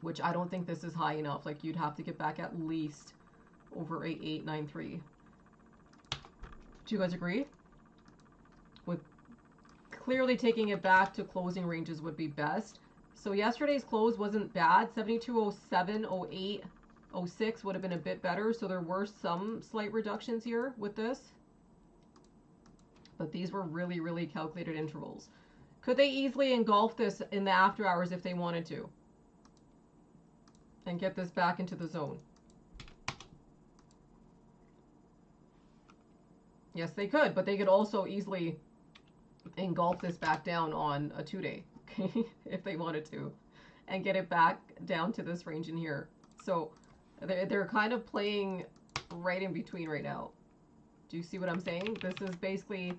which I don't think this is high enough. Like, you'd have to get back at least over 8893. Do you guys agree? With clearly taking it back to closing ranges would be best. So yesterday's close wasn't bad. 7207, 08, 06 would have been a bit better. So there were some slight reductions here with this. But these were really, really calculated intervals. Could they easily engulf this in the after hours if they wanted to? And get this back into the zone? Yes, they could, but they could also easily engulf this back down on a 2-day, okay, if they wanted to, and get it back down to this range in here. So they're kind of playing right in between right now. Do you see what I'm saying? This is basically,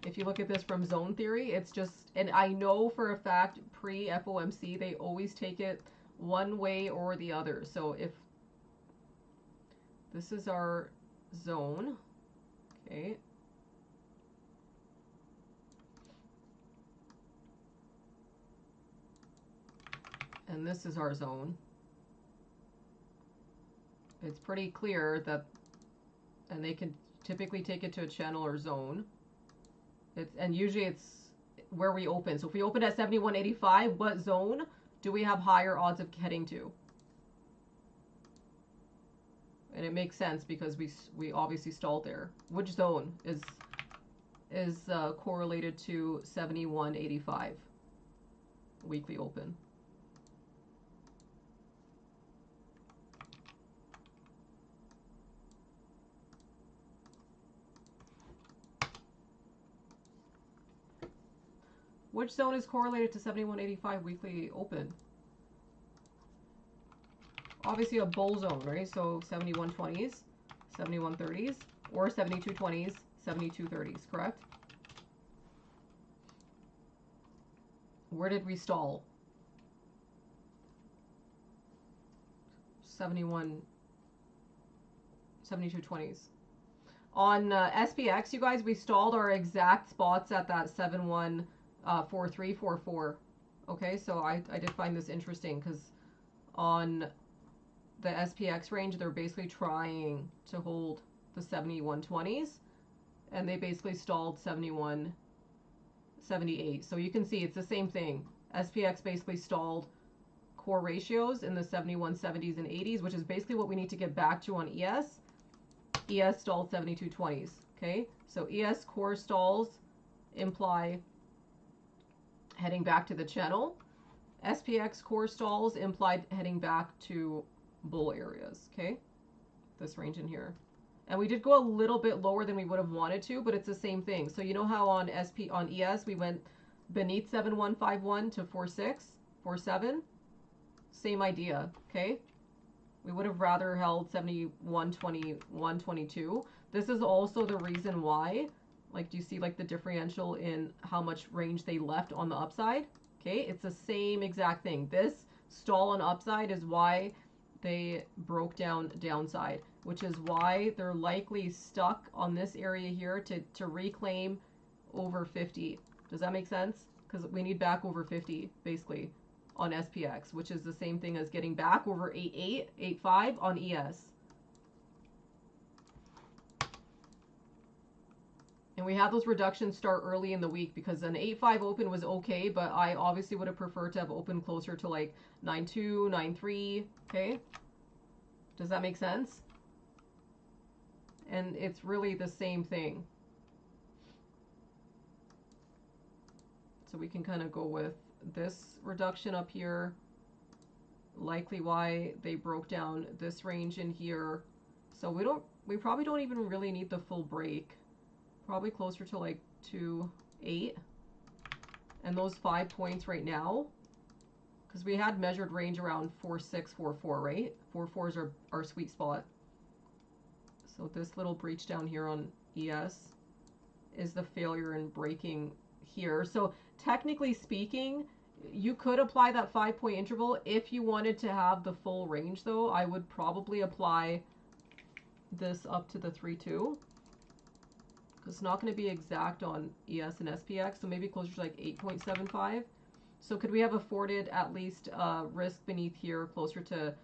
if you look at this from zone theory, it's just, and I know for a fact pre-FOMC, they always take it one way or the other. So if this is our zone, okay, and this is our zone, it's pretty clear that, and they can typically take it to a channel or zone. And usually it's where we open. So if we open at 71.85, what zone do we have higher odds of heading to? And it makes sense because we obviously stalled there. Which zone is correlated to 71.85 weekly open? Which zone is correlated to 71.85 weekly open? Obviously a bull zone, right? So 71.20s, 71.30s, or 72.20s, 72.30s, correct? Where did we stall? 72.20s. On SPX, you guys, we stalled our exact spots at that 71.4344. Okay, so I did find this interesting because on the SPX range, they're basically trying to hold the 71.20s, and they basically stalled 71.78. So you can see it's the same thing. SPX basically stalled core ratios in the 71.70s and 80s, which is basically what we need to get back to on ES. ES stalled 72.20s. Okay, so ES core stalls imply heading back to the channel. SPX core stalls implied heading back to bull areas. Okay, this range in here, and we did go a little bit lower than we would have wanted to, but it's the same thing. So you know how on ES we went beneath 7151 to 4647, same idea. Okay, we would have rather held 71.21.22. This is also the reason why, like, do you see like the differential in how much range they left on the upside? Okay, it's the same exact thing. This stall on upside is why they broke down downside, which is why they're likely stuck on this area here to reclaim over 50. Does that make sense? Because we need back over 50 basically on SPX, which is the same thing as getting back over 88, 85 on ES. And we had those reductions start early in the week because an 8.5 open was okay, but I obviously would have preferred to have opened closer to like 9.2, 9.3, okay? Does that make sense? And it's really the same thing. So we can kind of go with this reduction up here, likely why they broke down this range in here. So we probably don't even really need the full break. Probably closer to like 2.8, and those 5 points right now, because we had measured range around 4.6, 4.4, right? 4.4 is our sweet spot. So this little breach down here on ES is the failure in breaking here. So technically speaking, You could apply that 5 point interval if you wanted to have the full range, though. I would probably apply this up to the 3-2. It's not going to be exact on ES and SPX, so maybe closer to like 8.75. So could we have afforded at least risk beneath here, closer to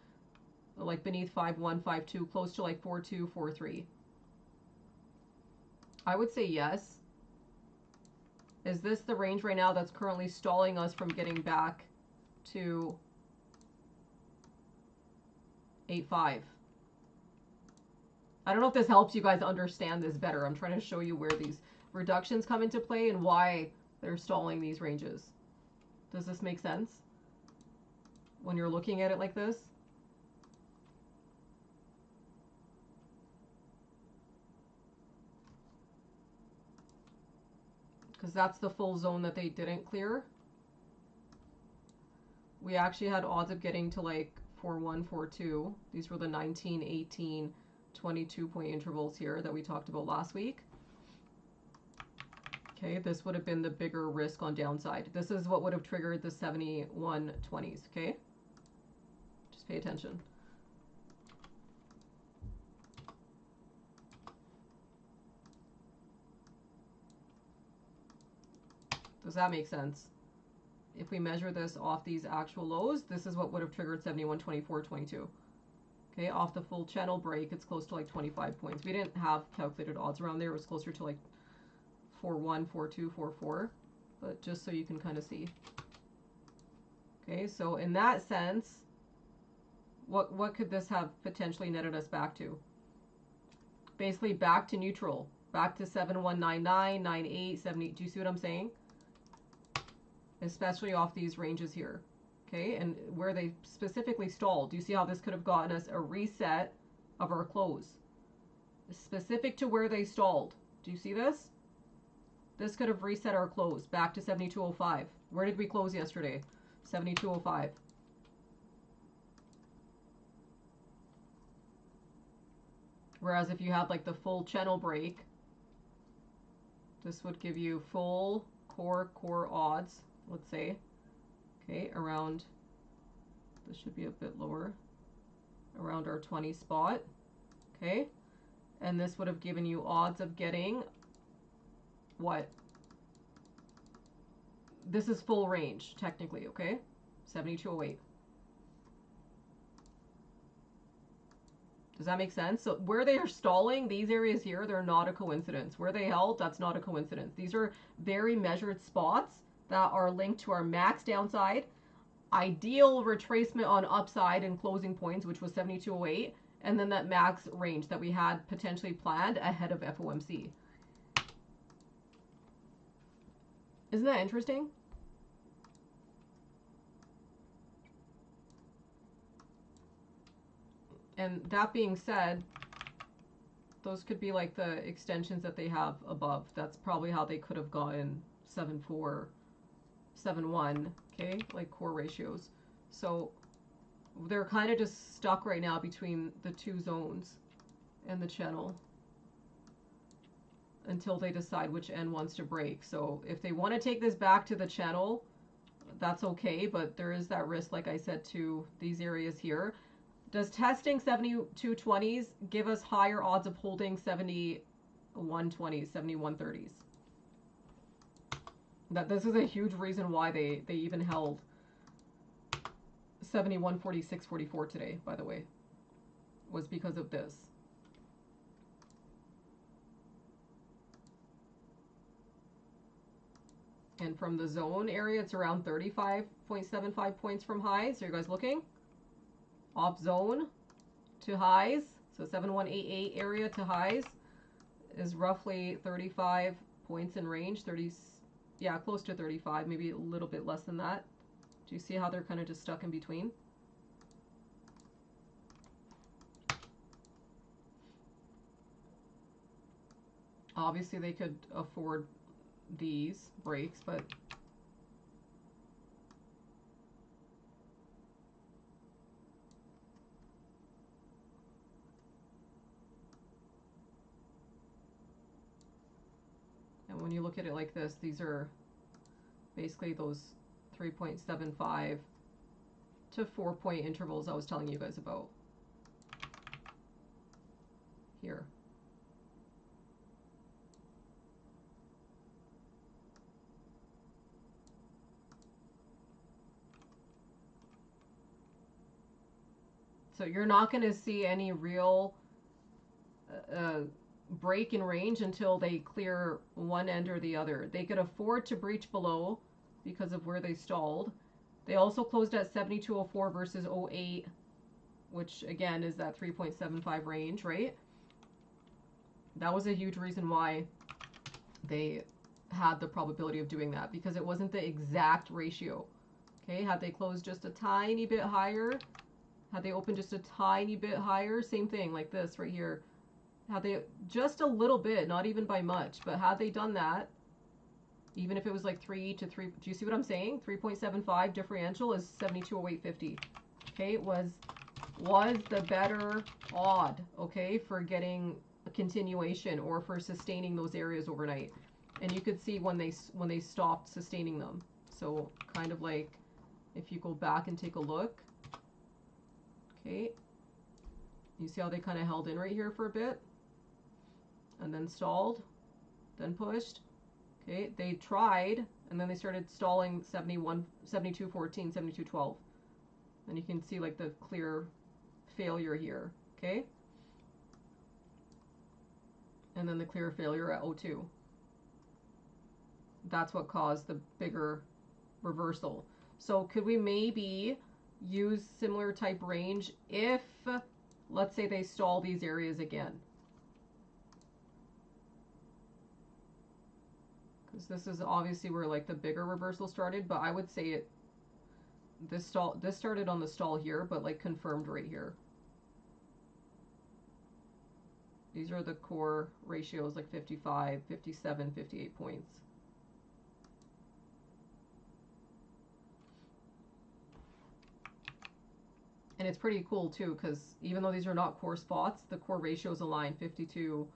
like beneath 5-1, 5-2, close to like 4-2, 4-3? I would say yes. Is this the range right now that's currently stalling us from getting back to 8-5? I don't know if this helps you guys understand this better. I'm trying to show you where these reductions come into play and why they're stalling these ranges. Does this make sense when you're looking at it like this? Because that's the full zone that they didn't clear. We actually had odds of getting to like 4-1, 4-2. These were the 19, 18, 22 point intervals here that we talked about last week. Okay, this would have been the bigger risk on downside. This is what would have triggered the 71.20s, okay? Just pay attention. Does that make sense? If we measure this off these actual lows, this is what would have triggered 71.24.22. Okay, off the full channel break, it's close to like 25 points. We didn't have calculated odds around there. It was closer to like 4-1, 4-2, 4-4. But just so you can kind of see. Okay, so in that sense, what could this have potentially netted us back to? Basically back to neutral. Back to 7199, 98, 70. Do you see what I'm saying? Especially off these ranges here. Okay, and where they specifically stalled. Do you see how this could have gotten us a reset of our close? Specific to where they stalled. Do you see this? This could have reset our close back to 72.05. Where did we close yesterday? 72.05. Whereas if you had like the full channel break, this would give you full core odds, let's say. Okay, around, this should be a bit lower, around our 20 spot. Okay, and this would have given you odds of getting what? This is full range, technically, okay? 72.08. Does that make sense? So where they are stalling, these areas here, they're not a coincidence. Where they held, that's not a coincidence. These are very measured spots that are linked to our max downside, ideal retracement on upside and closing points, which was 72.08, and then that max range that we had potentially planned ahead of FOMC. Isn't that interesting? And that being said, those could be like the extensions that they have above. That's probably how they could have gotten 7.4, 7.1, okay? Like core ratios. So they're kind of just stuck right now between the two zones and the channel until they decide which end wants to break. So if they want to take this back to the channel, that's okay, but there is that risk, like I said, to these areas here. Does testing 72.20s give us higher odds of holding 71.20s, 71.30s? That this is a huge reason why they even held 71.46.44 today, by the way, was because of this. And from the zone area, it's around 35.75 points from highs. So you guys looking? Off zone to highs. So 7188 area to highs is roughly 35 points in range. 30, yeah, close to 35, maybe a little bit less than that. Do you see how they're kind of just stuck in between? Obviously, they could afford these breaks, but and when you look at it like this, these are basically those 3.75 to 4-point intervals I was telling you guys about here. So you're not going to see any real break in range until they clear one end or the other. They could afford to breach below because of where they stalled. They also closed at 7204 versus 08, which again is that 3.75 range, right? That was a huge reason why they had the probability of doing that, because it wasn't the exact ratio. Okay, had they closed just a tiny bit higher, had they opened just a tiny bit higher, same thing like this right here. Had they just a little bit, not even by much, but had they done that, even if it was like 3 to 3, do you see what I'm saying? 3.75 differential is 7208.50. Okay, it was the better odd, okay, for getting a continuation or for sustaining those areas overnight. And you could see when they stopped sustaining them. So kind of like if you go back and take a look, okay, you see how they kind of held in right here for a bit and then stalled, then pushed. Okay, they tried and then they started stalling 71, 72.14, 72.12. And you can see like the clear failure here, okay? And then the clear failure at 02. That's what caused the bigger reversal. So could we maybe use similar type range if, let's say, they stall these areas again? Because this is obviously where like the bigger reversal started, but I would say this started on the stall here, but like confirmed right here. These are the core ratios, like 55, 57, 58 points. And it's pretty cool too, because even though these are not core spots, the core ratios align 52,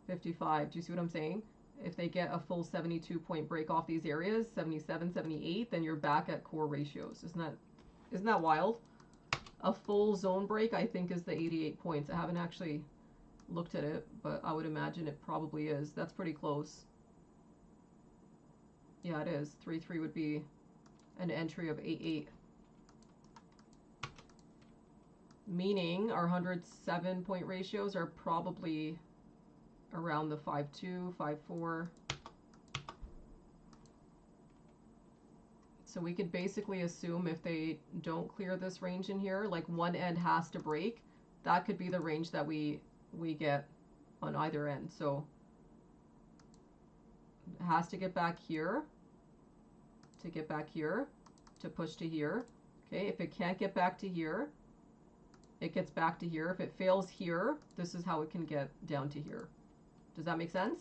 55. Do you see what I'm saying? If they get a full 72 point break off these areas, 77, 78, then you're back at core ratios. Isn't that wild? A full zone break, I think, is the 88 points. I haven't actually looked at it, but I would imagine it probably is. That's pretty close. Yeah, it is. 3-3 would be an entry of 8-8. Meaning our 107 point ratios are probably around the 5-2, 5-4. So we could basically assume if they don't clear this range in here, like one end has to break. That could be the range that we get on either end. So it has to get back here to get back here to push to here. Okay, if it can't get back to here, it gets back to here. If it fails here, this is how it can get down to here. Does that make sense?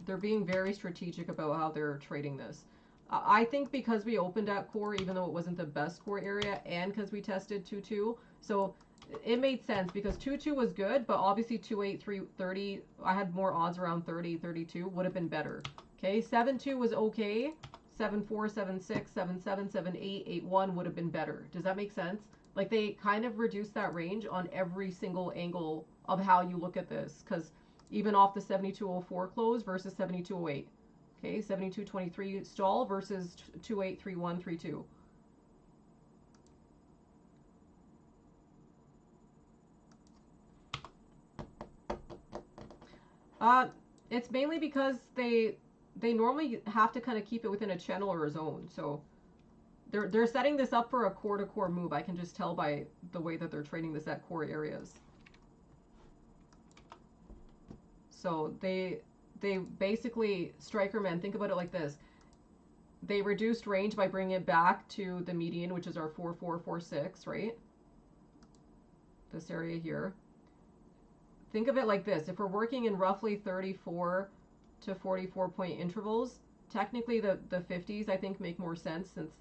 They're being very strategic about how they're trading this. I think because we opened at core, even though it wasn't the best core area, and because we tested 2-2, so it made sense because 2-2 was good, but obviously 2-8, 3-30, I had more odds around 30, 32, would have been better. Okay, 7-2 was okay. 7-4, 7-6, 7-7, 7-8, 8-1 would have been better. Does that make sense? Like they kind of reduced that range on every single angle of how you look at this, because even off the 7204 close versus 7208. Okay, 7223 stall versus 283132. It's mainly because they normally have to kind of keep it within a channel or a zone. So they're setting this up for a core to core move. I can just tell by the way that they're trading this at core areas. So they basically, striker men, think about it like this. They reduced range by bringing it back to the median, which is our 4446, right? This area here. Think of it like this. If we're working in roughly 34 to 44 point intervals, technically the 50s I think make more sense, since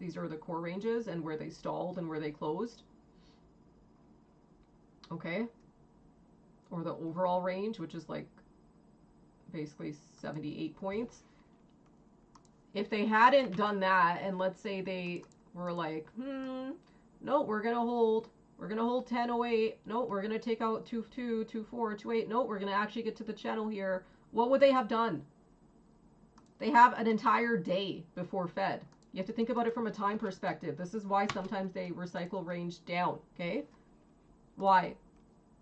these are the core ranges and where they stalled and where they closed. Okay? Or the overall range, which is like basically 78 points. if they hadn't done that, and let's say they were like, no, we're gonna hold. We're gonna hold 1008. No, we're gonna take out 22, 24, 28. No, we're gonna actually get to the channel here. What would they have done? They have an entire day before Fed. You have to think about it from a time perspective. This is why sometimes they recycle range down, okay? Why?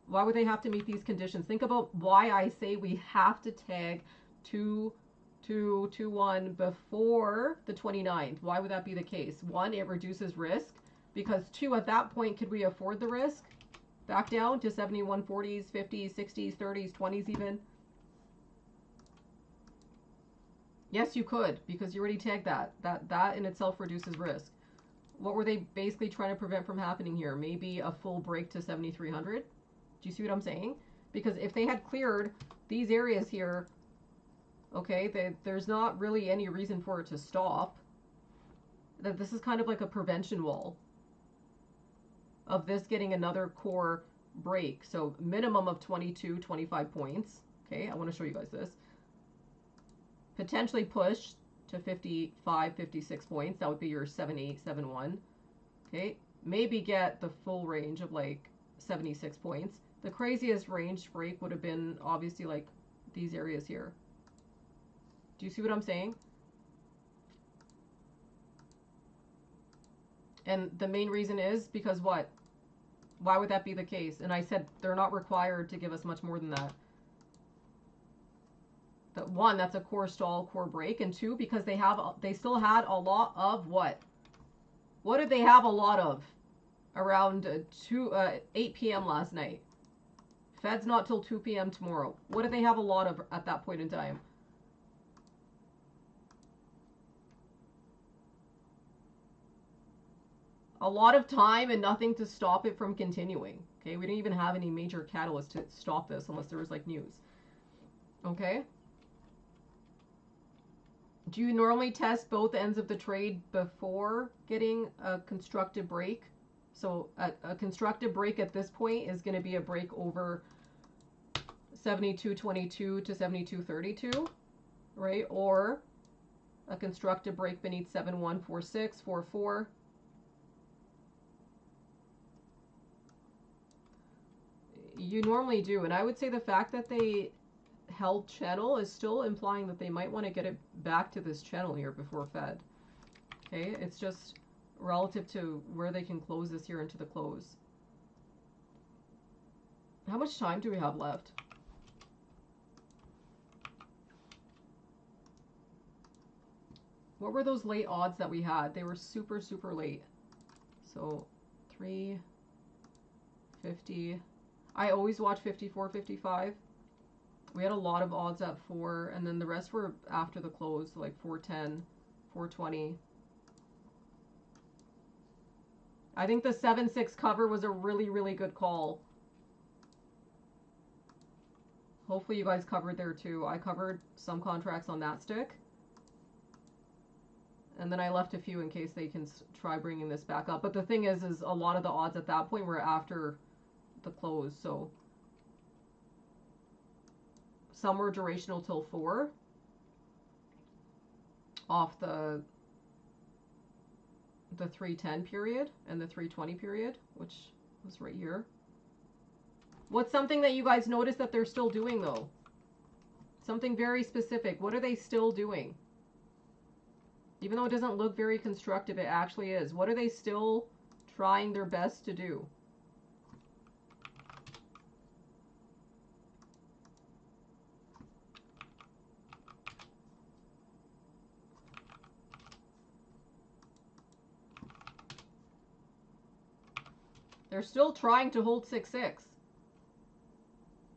Why would they have to meet these conditions? Think about why I say we have to tag 2-2-2-1 before the 29th. Why would that be the case? One, it reduces risk. Because two, at that point, could we afford the risk? Back down to 7140s, 50s, 60s, 30s, 20s even? Yes, you could, because you already tagged that. That in itself reduces risk. What were they basically trying to prevent from happening here? Maybe a full break to 7300? Do you see what I'm saying? Because if they had cleared these areas here, okay, there's not really any reason for it to stop. That this is kind of like a prevention wall of this getting another core break. So minimum of 22, 25 points. Okay, I want to show you guys this. Potentially push to 55, 56 points. That would be your 78, 71. Okay, maybe get the full range of like 76 points. The craziest range break would have been obviously like these areas here. Do you see what I'm saying? And the main reason is because what? Why would that be the case? And I said they're not required to give us much more than that. That one, that's a core stall, core break, and two, because they still had a lot of what? What did they have a lot of? Around 8 p.m. last night. Fed's not till 2 p.m. tomorrow. What did they have a lot of at that point in time? A lot of time and nothing to stop it from continuing. Okay, we didn't even have any major catalyst to stop this unless there was like news. Okay. Do you normally test both ends of the trade before getting a constructive break? So a constructive break at this point is going to be a break over 72.22 to 72.32, right? Or a constructive break beneath 71.46.44. You normally do, and I would say the fact that they held channel is still implying that they might want to get it back to this channel here before Fed. Okay, it's just relative to where they can close this here into the close. How much time do we have left? What were those late odds that we had? They were super, super late. So 350. I always watch 54, 55. We had a lot of odds at 4, and then the rest were after the close, like 410, 420. I think the 7-6 cover was a really, really good call. Hopefully you guys covered there too. I covered some contracts on that stick. And then I left a few in case they can try bringing this back up. But the thing is a lot of the odds at that point were after the close, so some were durational till 4 off the 310 period and the 320 period, which was right here. What's something that you guys notice that they're still doing though? Something very specific. What are they still doing? Even though it doesn't look very constructive, it actually is. What are they still trying their best to do? They're still trying to hold 6-6.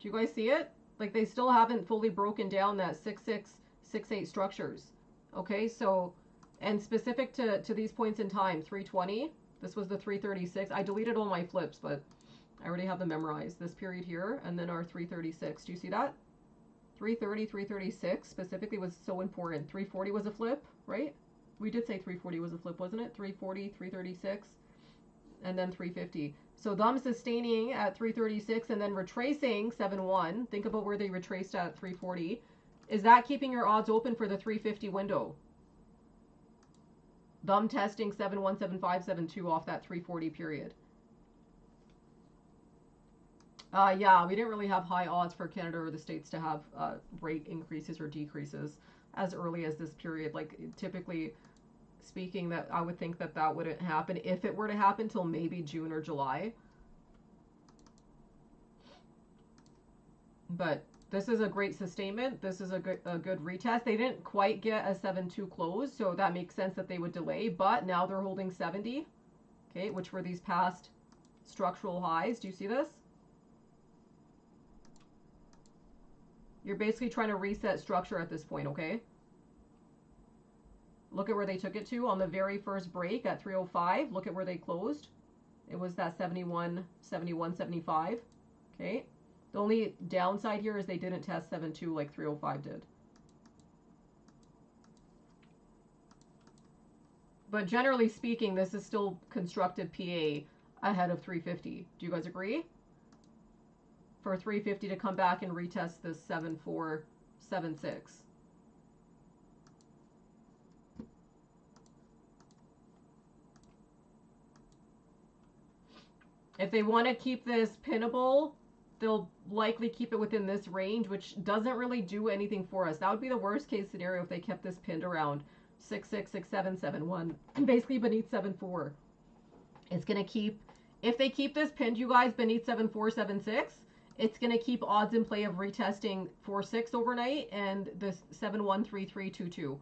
Do you guys see it? Like they still haven't fully broken down that 6-6, 6-8 structures. Okay, so, and specific to these points in time, 320, this was the 336. I deleted all my flips, but I already have them memorized. This period here, and then our 336. Do you see that? 330, 336 specifically was so important. 340 was a flip, right? We did say 340 was a flip, wasn't it? 340, 336, and then 350. So them sustaining at 336 and then retracing 7-1. Think about where they retraced at 340. Is that keeping your odds open for the 350 window? Them testing 717572 off that 340 period. Yeah, we didn't really have high odds for Canada or the States to have rate increases or decreases as early as this period. Like, typically speaking, that I would think that that wouldn't happen if it were to happen till maybe June or July. But this is a great sustainment. This is a good retest. They didn't quite get a 7-2 close, so that makes sense that they would delay. But now they're holding 70, okay, which were these past structural highs. Do you see this? You're basically trying to reset structure at this point, okay? Look at where they took it to on the very first break at 305. Look at where they closed. It was that 71, 71, 75. Okay. The only downside here is they didn't test 7.2 like 305 did. But generally speaking, this is still constructive PA ahead of 350. Do you guys agree? For 350 to come back and retest this 7.4, 7.6. If they want to keep this pinnable, they'll likely keep it within this range, which doesn't really do anything for us. That would be the worst case scenario if they kept this pinned around 6.6, 6.7, 7.1, basically beneath 7.4. It's going to keep, if they keep this pinned, you guys, beneath 7.4, 7.6, it's going to keep odds in play of retesting 4.6 overnight and this 7.1, 3.3, 2.2.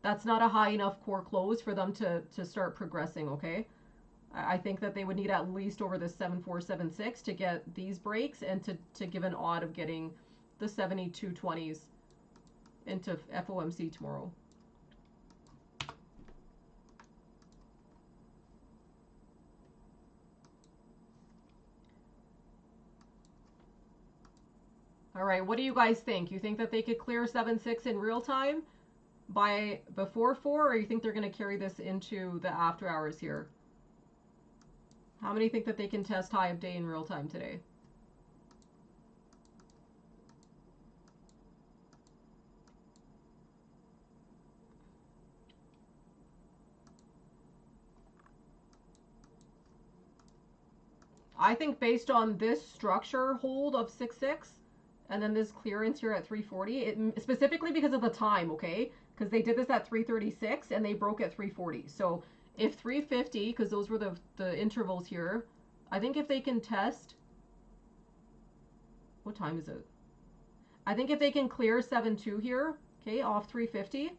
That's not a high enough core close for them to start progressing, okay? I think that they would need at least over the 7.4, 7.6 to get these breaks and to give an odd of getting the 72.20s into FOMC tomorrow. All right, what do you guys think? You think that they could clear 7.6 in real time by before 4, or you think they're going to carry this into the after hours here? How many think that they can test high of day in real time today? I think based on this structure hold of 6.6 and then this clearance here at 340, specifically because of the time, okay? Because they did this at 336 and they broke at 340. So if 350, because those were the intervals here, I think if they can test, what time is it? I think if they can clear 7.2 here, okay, off 350,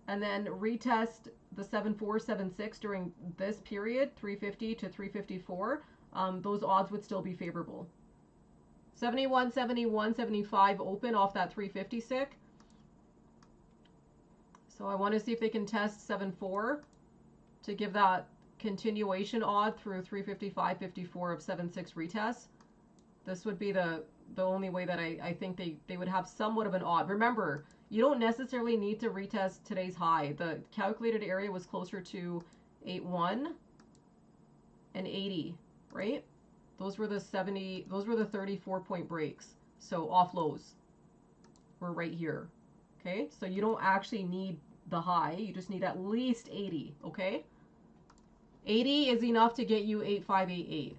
and then retest the 7.4, 7.6 during this period, 350 to 354, those odds would still be favorable. 71, 71, 75 open off that 350 stick. So I want to see if they can test 7.4 to give that continuation odd through 355, 54 of 7.6 retest. This would be the only way that I think they would have somewhat of an odd. Remember, you don't necessarily need to retest today's high. The calculated area was closer to 8.1 and 80, right? Those were the 70, those were the 34-point breaks. So off lows. We're right here. Okay? So you don't actually need the high. You just need at least 80, okay? 80 is enough to get you 8.588.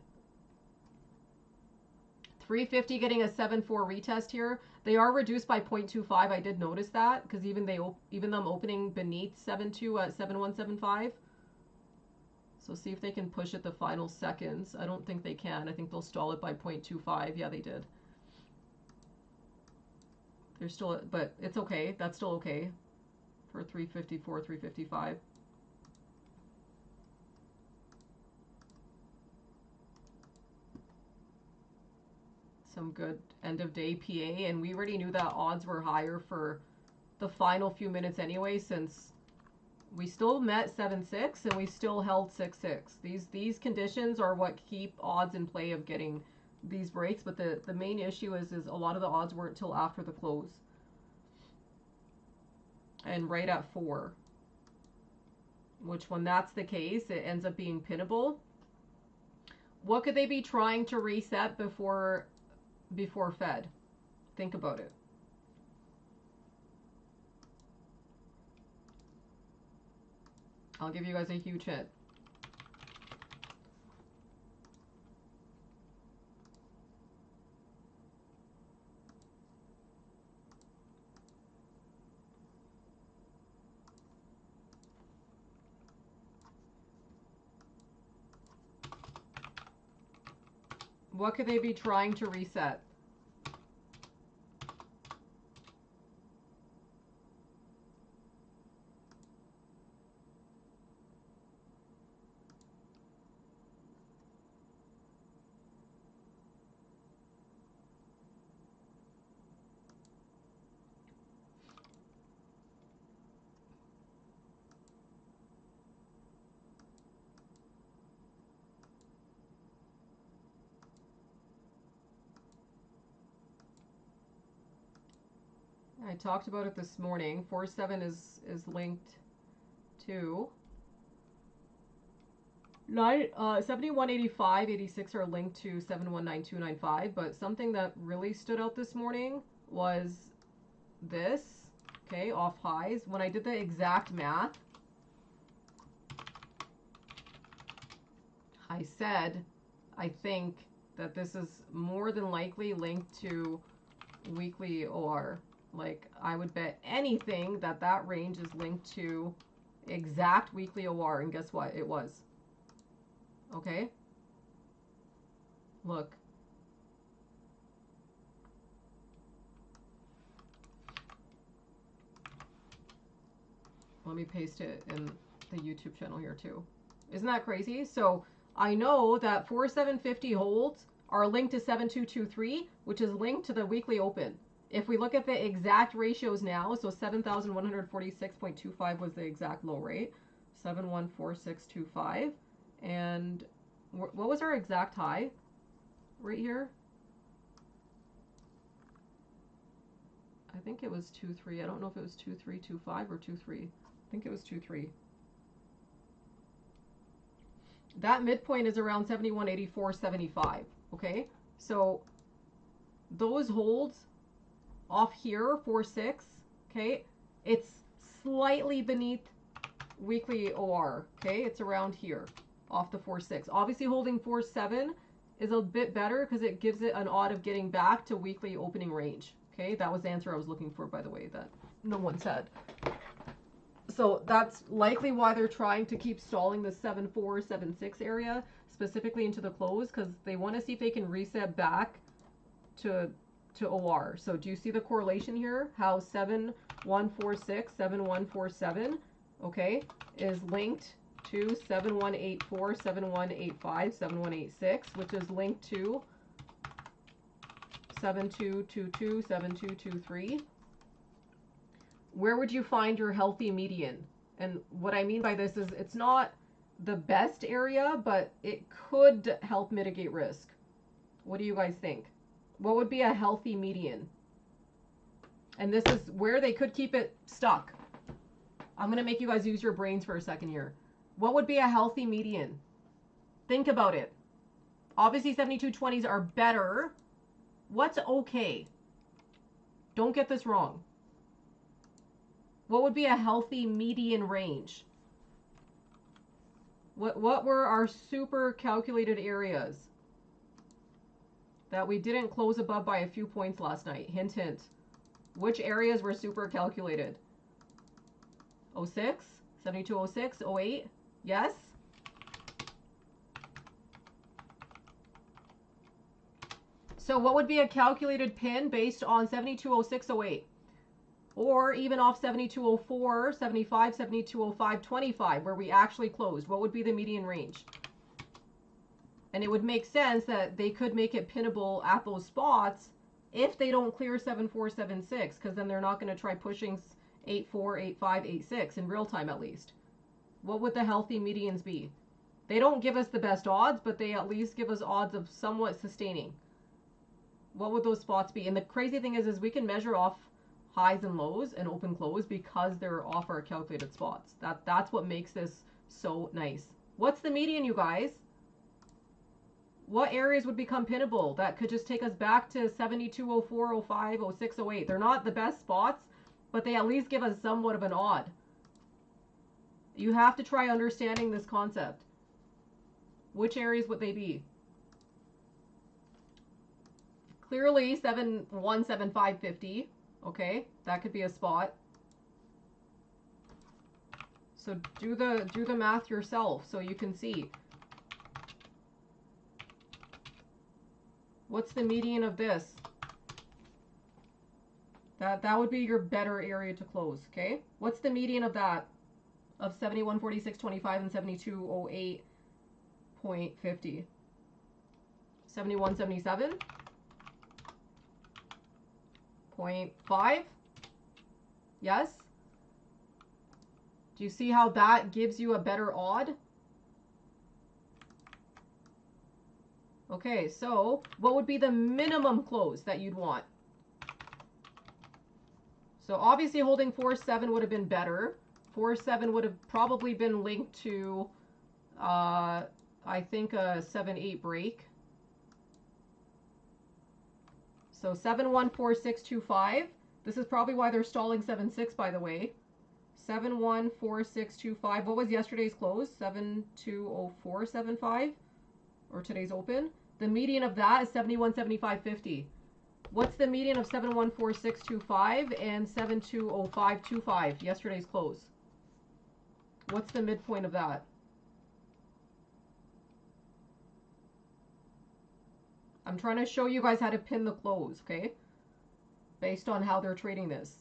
350 getting a 7.4 retest here. They are reduced by 0.25. I did notice that because even them opening beneath 7.2 at 7.175. So see if they can push it the final seconds. I don't think they can. I think they'll stall it by 0.25. Yeah, they did. They're still, but it's okay. That's still okay for 354, 355. Some good end of day PA, and we already knew that odds were higher for the final few minutes anyway, since we still met 7.6 and we still held 6.6. These conditions are what keep odds in play of getting these breaks, but the main issue is a lot of the odds weren't till after the close. And right at 4. Which when that's the case, it ends up being pinnable. What could they be trying to reset before Fed? Think about it. I'll give you guys a huge hint. What could they be trying to reset? I talked about it this morning. 47 is linked to 7185, 86 are linked to 719295, but something that really stood out this morning was this, okay, off highs. When I did the exact math, I said I think that this is more than likely linked to weekly OR. Like, I would bet anything that that range is linked to exact weekly OR, and guess what? It was. Okay? Look. Let me paste it in the YouTube channel here too. Isn't that crazy? So I know that 4750 holds are linked to 7223, which is linked to the weekly open. If we look at the exact ratios now, so 7,146.25 was the exact low rate, 714625, and what was our exact high right here? I think it was 23. I don't know if it was 2325 or 23. I think it was 23. That midpoint is around 7184.75. Okay, so those holds off here, 4.6, okay, it's slightly beneath weekly OR, okay, it's around here, off the 4.6. Obviously holding 4.7 is a bit better because it gives it an odd of getting back to weekly opening range, okay, that was the answer I was looking for, by the way, that no one said. So that's likely why they're trying to keep stalling the 7.4, 7.6 area, specifically into the close, because they want to see if they can reset back to OR. So do you see the correlation here? How 7146, 7147, okay, is linked to 7184, 7185, 7186, which is linked to 7222, 7223. Where would you find your healthy median? And what I mean by this is it's not the best area, but it could help mitigate risk. What do you guys think? What would be a healthy median? And this is where they could keep it stuck. I'm going to make you guys use your brains for a second here. What would be a healthy median? Think about it. Obviously 7220s are better. What's okay? Don't get this wrong. What would be a healthy median range? What were our super calculated areas that we didn't close above by a few points last night? Hint, hint. Which areas were super calculated? 06? 7206? 08? Yes? So what would be a calculated pin based on 7206, 08? Or even off 7204, 75, 7205, 25, where we actually closed? What would be the median range? And it would make sense that they could make it pinnable at those spots if they don't clear 7476, because then they're not going to try pushing 84, 85, 86 in real time at least. What would the healthy medians be? They don't give us the best odds, but they at least give us odds of somewhat sustaining. What would those spots be? And the crazy thing is we can measure off highs and lows and open close because they're off our calculated spots. That's what makes this so nice. What's the median, you guys? What areas would become pinnable that could just take us back to 72, 04, 05, 06, 08? They're not the best spots, but they at least give us somewhat of an odd. You have to try understanding this concept. Which areas would they be? Clearly 717550. Okay, that could be a spot. So do the math yourself so you can see. What's the median of this? That would be your better area to close, okay? What's the median of that? Of 7146.25 and 7208.50. 7177.5? Yes? Do you see how that gives you a better odd? Okay, so what would be the minimum close that you'd want? So obviously holding 4-7 would have been better. 4-7 would have probably been linked to, I think, a 7-8 break. So 714625. This is probably why they're stalling 7-6, by the way. 714625. What was yesterday's close? 720475, or today's open. The median of that is 7175.50. What's the median of 714625 and 720525, yesterday's close? What's the midpoint of that? I'm trying to show you guys how to pin the close, okay? Based on how they're trading this.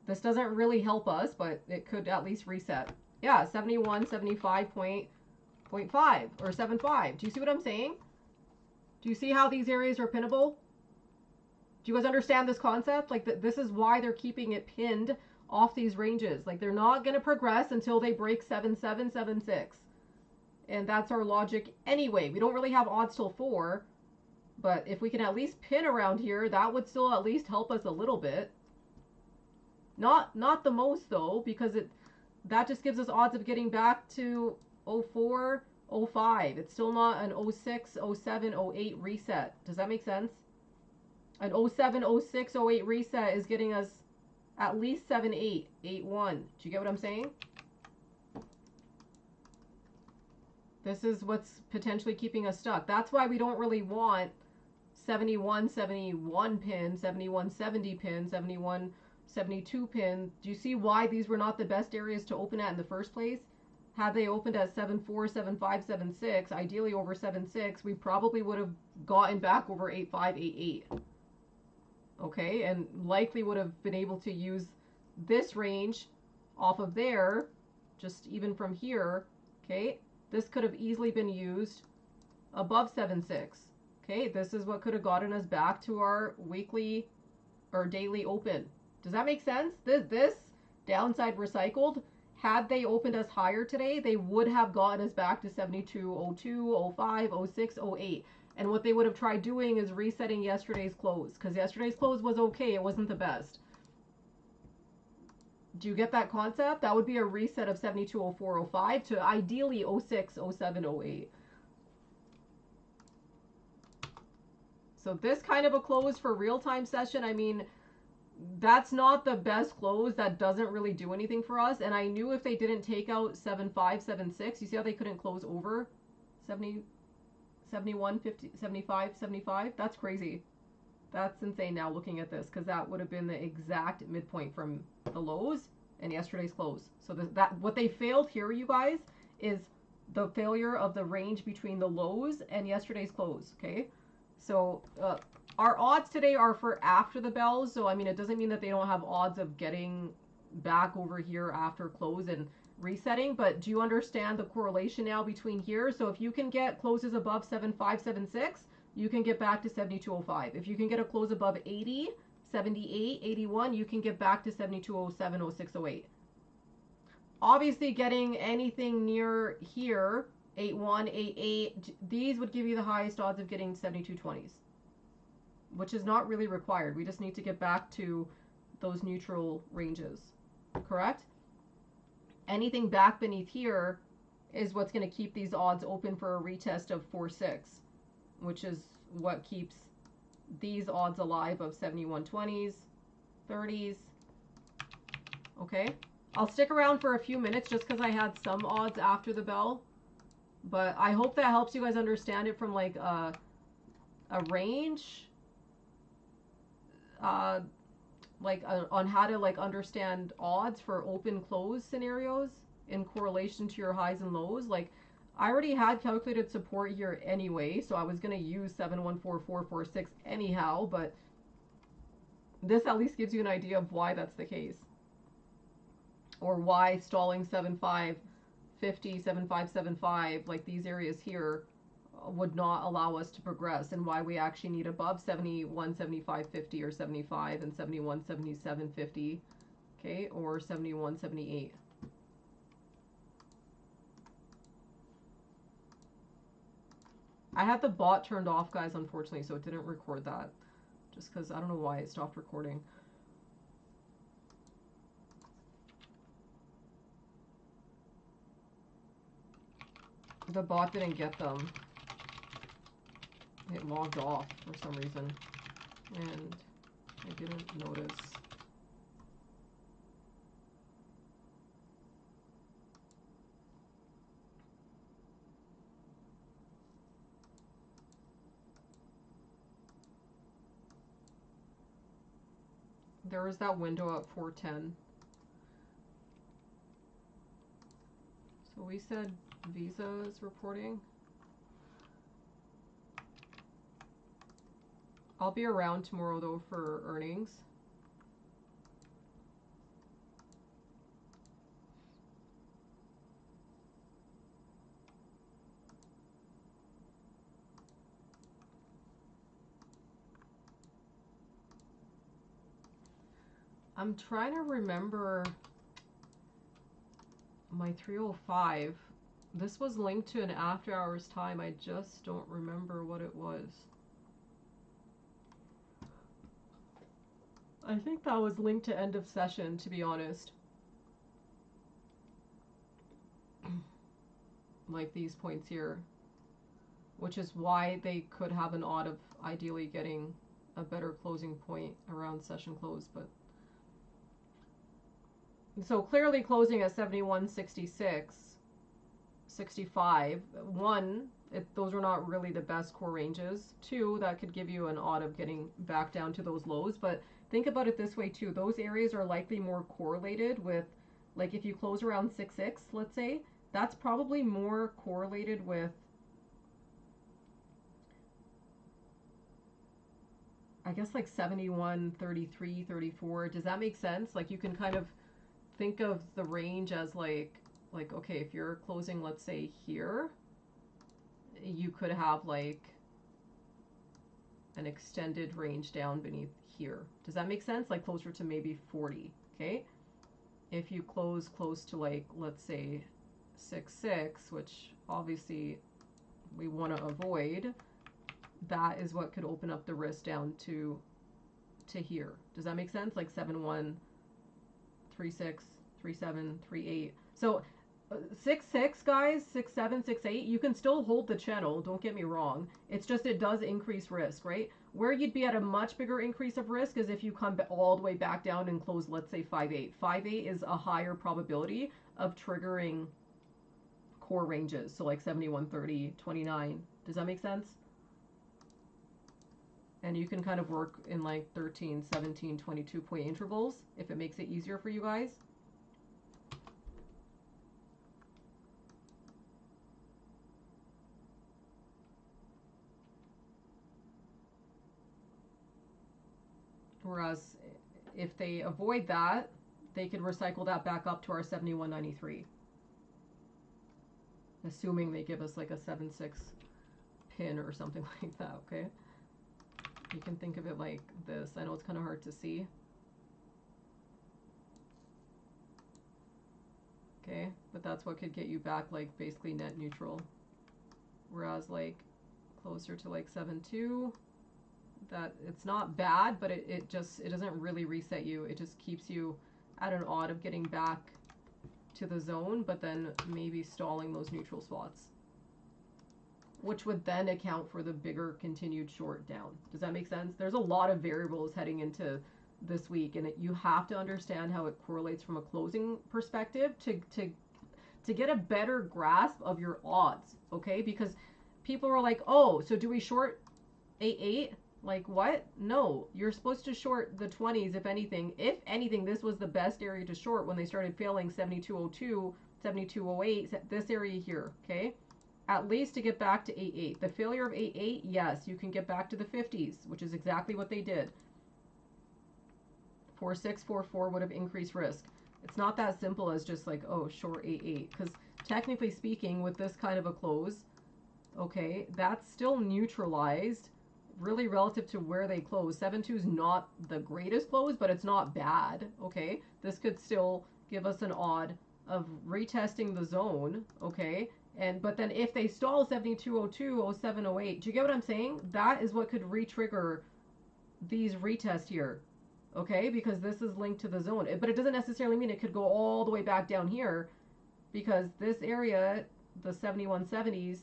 This doesn't really help us, but it could at least reset. Yeah, 7175.5 or 75. Do you see what I'm saying? Do you see how these areas are pinnable? Do you guys understand this concept? Like, this is why they're keeping it pinned off these ranges. Like, they're not going to progress until they break 7-7, 7-6. And that's our logic anyway. We don't really have odds till 4. But if we can at least pin around here, that would still at least help us a little bit. Not the most, though, because that just gives us odds of getting back to 04, 05. It's still not an 06, 07, 08 reset. Does that make sense? An 07, 06, 08 reset is getting us at least 7-8, 8-1. Do you get what I'm saying? This is what's potentially keeping us stuck. That's why we don't really want 71, 71 pin, 71, 70 pin, 71, 72 pin. Do you see why these were not the best areas to open at in the first place? Had they opened at 7-4, 7-5, 7-6, ideally over 7-6, we probably would have gotten back over 8-5, 8-8. Okay, and likely would have been able to use this range off of there, just even from here. Okay, this could have easily been used above 7-6. Okay, this is what could have gotten us back to our weekly or daily open. Does that make sense? This downside recycled, had they opened us higher today, they would have gotten us back to 72.02, 05, 06, 08. And what they would have tried doing is resetting yesterday's close, because yesterday's close was okay. It wasn't the best. Do you get that concept? That would be a reset of 72.04, 05 to ideally 06, 07, 08. So this kind of a close for real-time session, I mean, that's not the best close. That doesn't really do anything for us. And I knew if they didn't take out 7.5, 7.6, you see how they couldn't close over 70, 71, 50, 75, 75? That's crazy. That's insane now looking at this, because that would have been the exact midpoint from the lows and yesterday's close. So that what they failed here, you guys, is the failure of the range between the lows and yesterday's close, okay? So our odds today are for after the bells. So, I mean, it doesn't mean that they don't have odds of getting back over here after close and resetting. But do you understand the correlation now between here? So if you can get closes above 7.5, 7.6, you can get back to 72.05. If you can get a close above 80, 78, 81, you can get back to 72.07, 06, 08. Obviously, getting anything near here, 8.1, 8.8, these would give you the highest odds of getting 72.20s, which is not really required. We just need to get back to those neutral ranges, correct? Anything back beneath here is what's going to keep these odds open for a retest of 4.6, which is what keeps these odds alive of 71.20s, 30s, okay? I'll stick around for a few minutes just because I had some odds after the bell. But I hope that helps you guys understand it from like a range. On how to like understand odds for open close scenarios in correlation to your highs and lows. Like I already had calculated support here anyway, so I was going to use 714446 anyhow, but this at least gives you an idea of why that's the case. Or why stalling 7550, 7575, like these areas here would not allow us to progress, and why we actually need above 7175.50 or 75 and 7177.50, okay, or 7178. I had the bot turned off, guys, unfortunately, so it didn't record that, just because I don't know why it stopped recording. The bot didn't get them. It logged off for some reason, and I didn't notice. There was that window at 410. So we said Visa is reporting. I'll be around tomorrow though for earnings. I'm trying to remember my 305. This was linked to an after hours time. I just don't remember what it was. I think that was linked to end of session, to be honest. Like these points here. Which is why they could have an odd of ideally getting a better closing point around session close, but so clearly closing at 71.66, 65. One, those are not really the best core ranges. Two, that could give you an odd of getting back down to those lows. But think about it this way too. Those areas are likely more correlated with, like if you close around 6.6, let's say, that's probably more correlated with, I guess, like 71, 33, 34. Does that make sense? Like you can kind of think of the range as like okay, if you're closing, let's say here, you could have like an extended range down beneath here. Does that make sense? Like closer to maybe 40, okay? If you close close to like, let's say 6.6, which obviously we want to avoid, that is what could open up the risk down to here. Does that make sense? Like 7.1, 3.6, 3.7, 3.8. So 6.6, guys, 6.7, 6.8, you can still hold the channel, don't get me wrong. It's just it does increase risk, right? Where you'd be at a much bigger increase of risk is if you come all the way back down and close, let's say 5.8. 5.8 is a higher probability of triggering core ranges, so like 71, 30, 29. Does that make sense? And you can kind of work in like 13, 17, 22 point intervals if it makes it easier for you guys. Whereas if they avoid that, they could recycle that back up to our 71.93. Assuming they give us like a 7.6 pin or something like that, okay? You can think of it like this. I know it's kind of hard to see. Okay, but that's what could get you back like basically net neutral. Whereas like closer to like 7.2, that it's not bad, but it doesn't really reset you. It just keeps you at an odd of getting back to the zone, but then maybe stalling those neutral spots, which would then account for the bigger continued short down. Does that make sense? There's a lot of variables heading into this week, and you have to understand how it correlates from a closing perspective to get a better grasp of your odds, okay? Because people are like, oh, so do we short 8-8? Like, what? No, you're supposed to short the 20s, if anything. If anything, this was the best area to short when they started failing 7202, 7208, this area here, okay? At least to get back to 8-8. The failure of 8-8, yes, you can get back to the 50s, which is exactly what they did. 4-6, 4-4 would have increased risk. It's not that simple as just like, oh, short 8-8. Because technically speaking, with this kind of a close, okay, that's still neutralized really relative to where they close. 7-2 is not the greatest close, but it's not bad, okay? This could still give us an odd of retesting the zone, okay? But then if they stall 7202, 0708, do you get what I'm saying? That is what could re-trigger these retests here, okay? Because this is linked to the zone. But it doesn't necessarily mean it could go all the way back down here, because this area, the 7170s,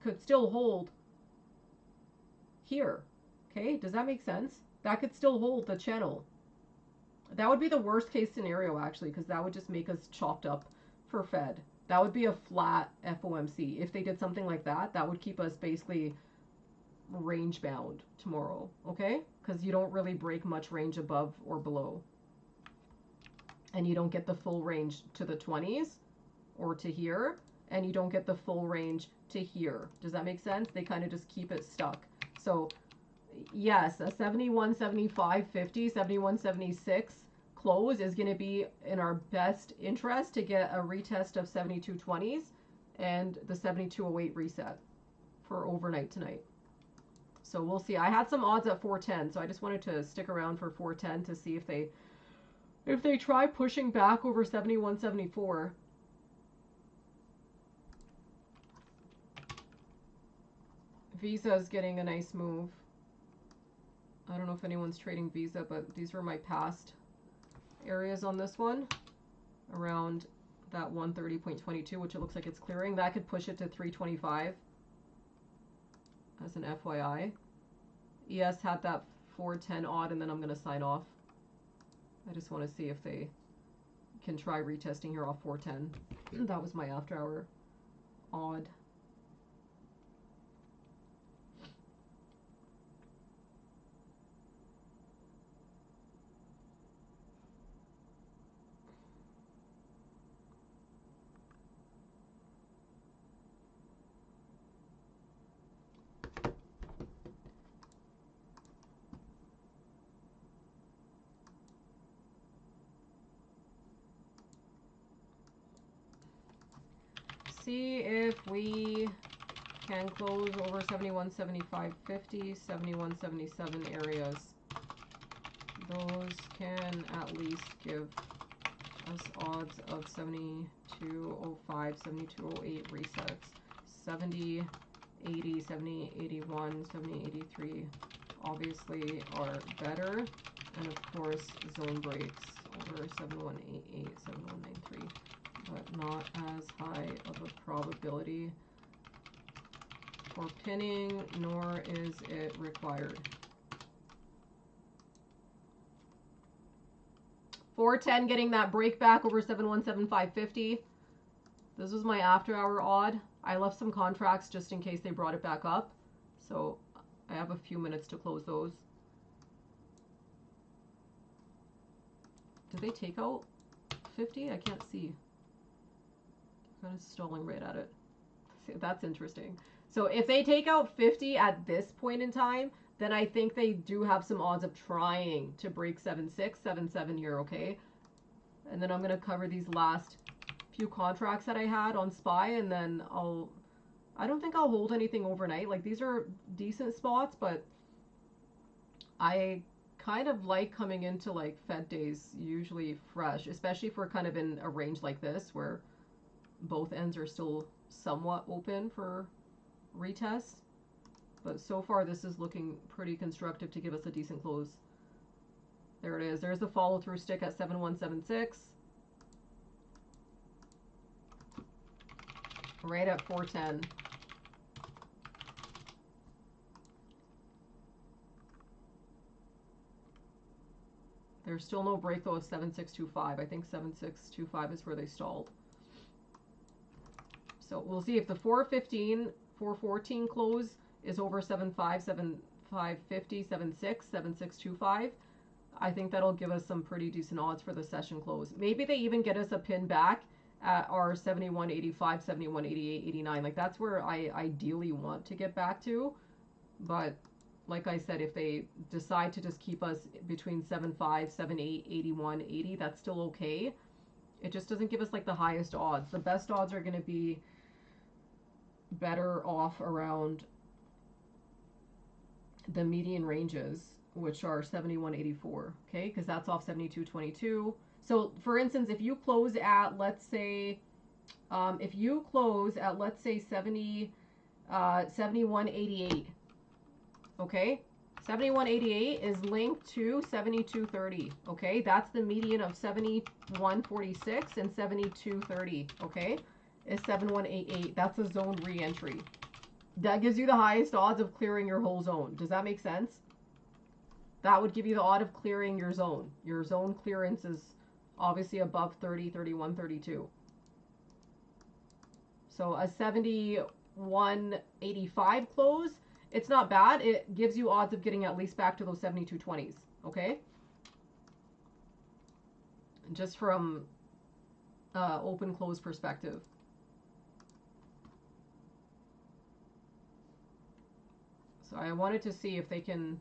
could still hold here, okay? Does that make sense? That could still hold the channel. That would be the worst case scenario, actually, because that would just make us chopped up for Fed. That would be a flat FOMC. If they did something like that, that would keep us basically range bound tomorrow, okay? Because you don't really break much range above or below. And you don't get the full range to the 20s or to here, and you don't get the full range to here. Does that make sense? They kind of just keep it stuck. So yes, a 71, 75, 50, 71, 76 close is going to be in our best interest to get a retest of 7220s and the 7208 reset for overnight tonight. So we'll see. I had some odds at 410, so I just wanted to stick around for 410 to see if they try pushing back over 71, 74. Visa is getting a nice move. I don't know if anyone's trading Visa, but these were my past areas on this one. Around that 130.22, which it looks like it's clearing. That could push it to 325 as an FYI. ES had that 410 odd, and then I'm going to sign off. I just want to see if they can try retesting here off 410. That was my after hour odd. See if we can close over 71, 75, 50, 71, 77 areas. Those can at least give us odds of 7205, 7208 resets. 70, 80, 70, 81, 70, 83 obviously are better. And of course, zone breaks over 7188, 7193. But not as high of a probability for pinning, nor is it required. 410 getting that break back over 717550. This was my after hour odd. I left some contracts just in case they brought it back up. So I have a few minutes to close those. Did they take out 50? I can't see. Kind of stalling right at it. See, that's interesting. So if they take out 50 at this point in time, then I think they do have some odds of trying to break 7.6, 7.7 here, okay? And then I'm going to cover these last few contracts that I had on SPY, and then I don't think I'll hold anything overnight. Like, these are decent spots, but I kind of like coming into, like, Fed days usually fresh, especially if we're kind of in a range like this where both ends are still somewhat open for retests. But so far, this is looking pretty constructive to give us a decent close. There it is. There's the follow-through stick at 7176. Right at 410. There's still no break though of 7625. I think 7625 is where they stalled. So we'll see if the 415, 414 close is over 75, 7550, 76, 7625. I think that'll give us some pretty decent odds for the session close. Maybe they even get us a pin back at our 7185, 7188, 89. Like that's where I ideally want to get back to. But like I said, if they decide to just keep us between 75, 78, 81, 80, that's still okay. It just doesn't give us like the highest odds. The best odds are going to be better off around the median ranges, which are 71.84, okay, because that's off 72.22. So for instance, if you close at, let's say, 71.88, okay, 71.88 is linked to 72.30, okay, that's the median of 71.46 and 72.30, okay, is 71.88. That's a zone re-entry. That gives you the highest odds of clearing your whole zone. Does that make sense? That would give you the odd of clearing your zone. Your zone clearance is obviously above 30, 31, 32. So a 71.85 close, it's not bad. It gives you odds of getting at least back to those 72.20s, okay? Just from open close perspective. So I wanted to see if they can,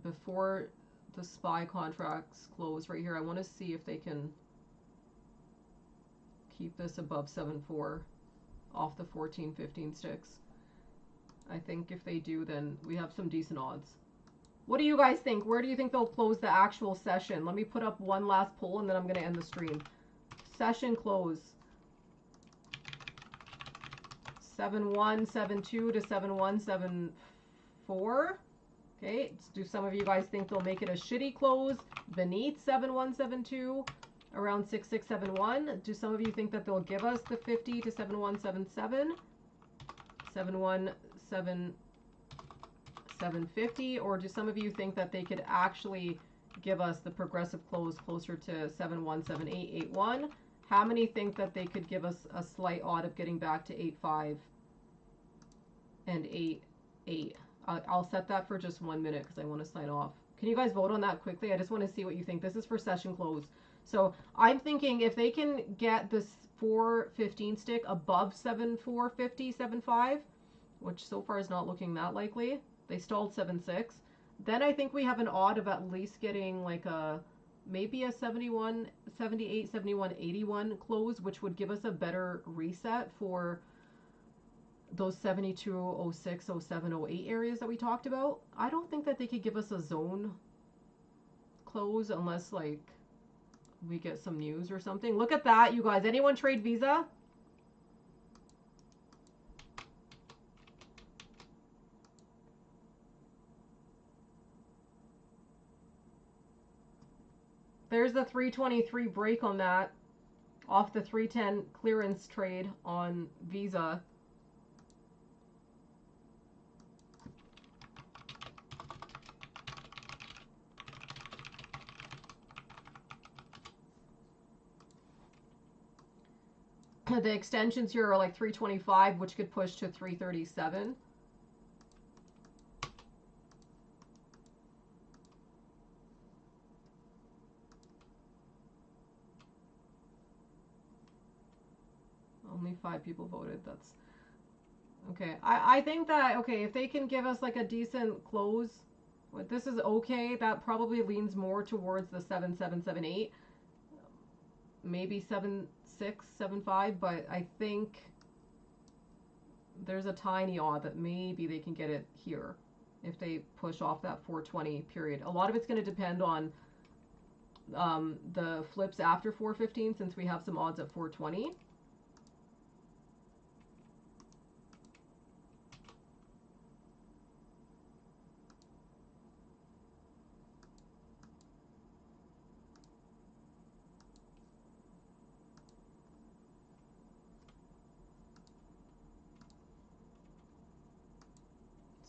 before the SPY contracts close right here, I want to see if they can keep this above 7.4 off the 14-15 sticks. I think if they do, then we have some decent odds. What do you guys think? Where do you think they'll close the actual session? Let me put up one last poll and then I'm going to end the stream. Session close. 7.1, 7.2 to 7.1, 7.4. Okay, do some of you guys think they'll make it a shitty close beneath 7.1, 7.2, around 6.6, 7.1? Do some of you think that they'll give us the 50 to 7.1, 7.7, 7.1, 7.50? Or do some of you think that they could actually give us the progressive close closer to 7.1, 7.8, 8.1? How many think that they could give us a slight odd of getting back to 8.5 and 8.8? I'll set that for just 1 minute because I want to sign off. Can you guys vote on that quickly? I just want to see what you think. This is for session close. So I'm thinking if they can get this 4.15 stick above 7.450, 7.5, which so far is not looking that likely. They stalled 7.6. Then I think we have an odd of at least getting like a maybe a 71, 78, 71, 81 close, which would give us a better reset for those 72, 06, 07, 08 areas that we talked about. I don't think that they could give us a zone close unless like we get some news or something. Look at that, you guys. Anyone trade Visa? There's the 323 break on that off the 310 clearance trade on Visa. The extensions here are like 325, which could push to 337. Only 5 people voted. That's okay. I think that, okay, if they can give us like a decent close, this is okay. That probably leans more towards the 7.7, 7.8, maybe 7.6, 7.5, but I think there's a tiny odd that maybe they can get it here if they push off that 420 period. A lot of it's going to depend on the flips after 415, since we have some odds at 420.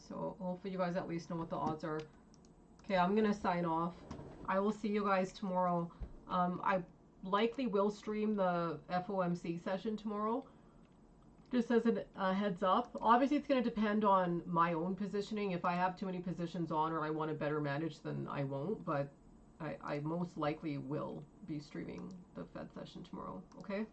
So hopefully you guys at least know what the odds are. Okay, I'm gonna sign off. I will see you guys tomorrow. I likely will stream the FOMC session tomorrow. Just as a heads up. Obviously, it's going to depend on my own positioning. If I have too many positions on or I want to better manage, then I won't. But I most likely will be streaming the Fed session tomorrow. Okay?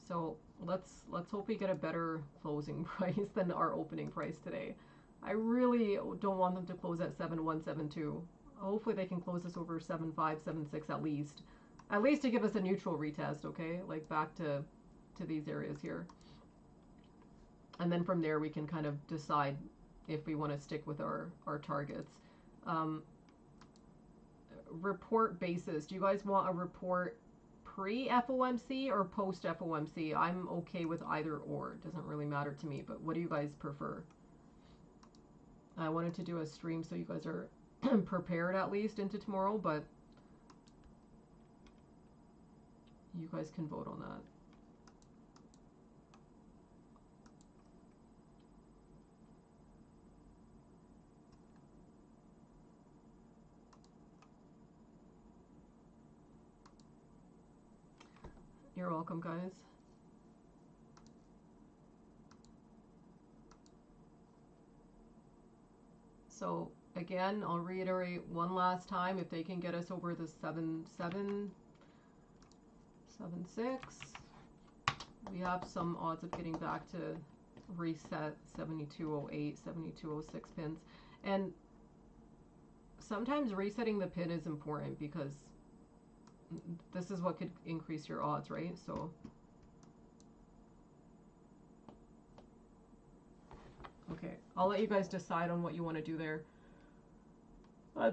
So let's hope we get a better closing price than our opening price today. I really don't want them to close at 7172. Hopefully they can close us over 75, 76 at least. At least to give us a neutral retest, okay? Like back to these areas here. And then from there we can kind of decide if we want to stick with our targets. Report basis. Do you guys want a report pre-FOMC or post-FOMC? I'm okay with either or. It doesn't really matter to me, but what do you guys prefer? I wanted to do a stream so you guys are prepared at least into tomorrow, but you guys can vote on that. You're welcome, guys. So again, I'll reiterate one last time, if they can get us over the 7776, we have some odds of getting back to reset 7208, 7206 pins. And sometimes resetting the pin is important because this is what could increase your odds, right? So okay, I'll let you guys decide on what you want to do there.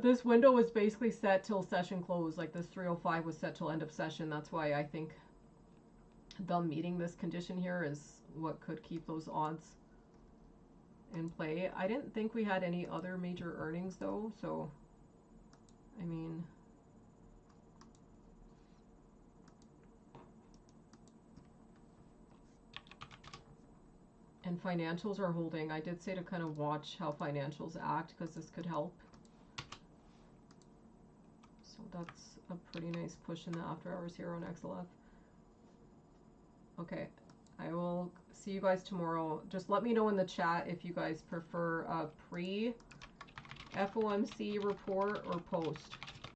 This window was basically set till session close. Like this 305 was set till end of session. That's why I think them meeting this condition here is what could keep those odds in play. I didn't think we had any other major earnings though, so I mean, and financials are holding. I did say to kind of watch how financials act because this could help. So that's a pretty nice push in the after hours here on XLF. Okay, I will see you guys tomorrow. Just let me know in the chat if you guys prefer a pre-FOMC report or post.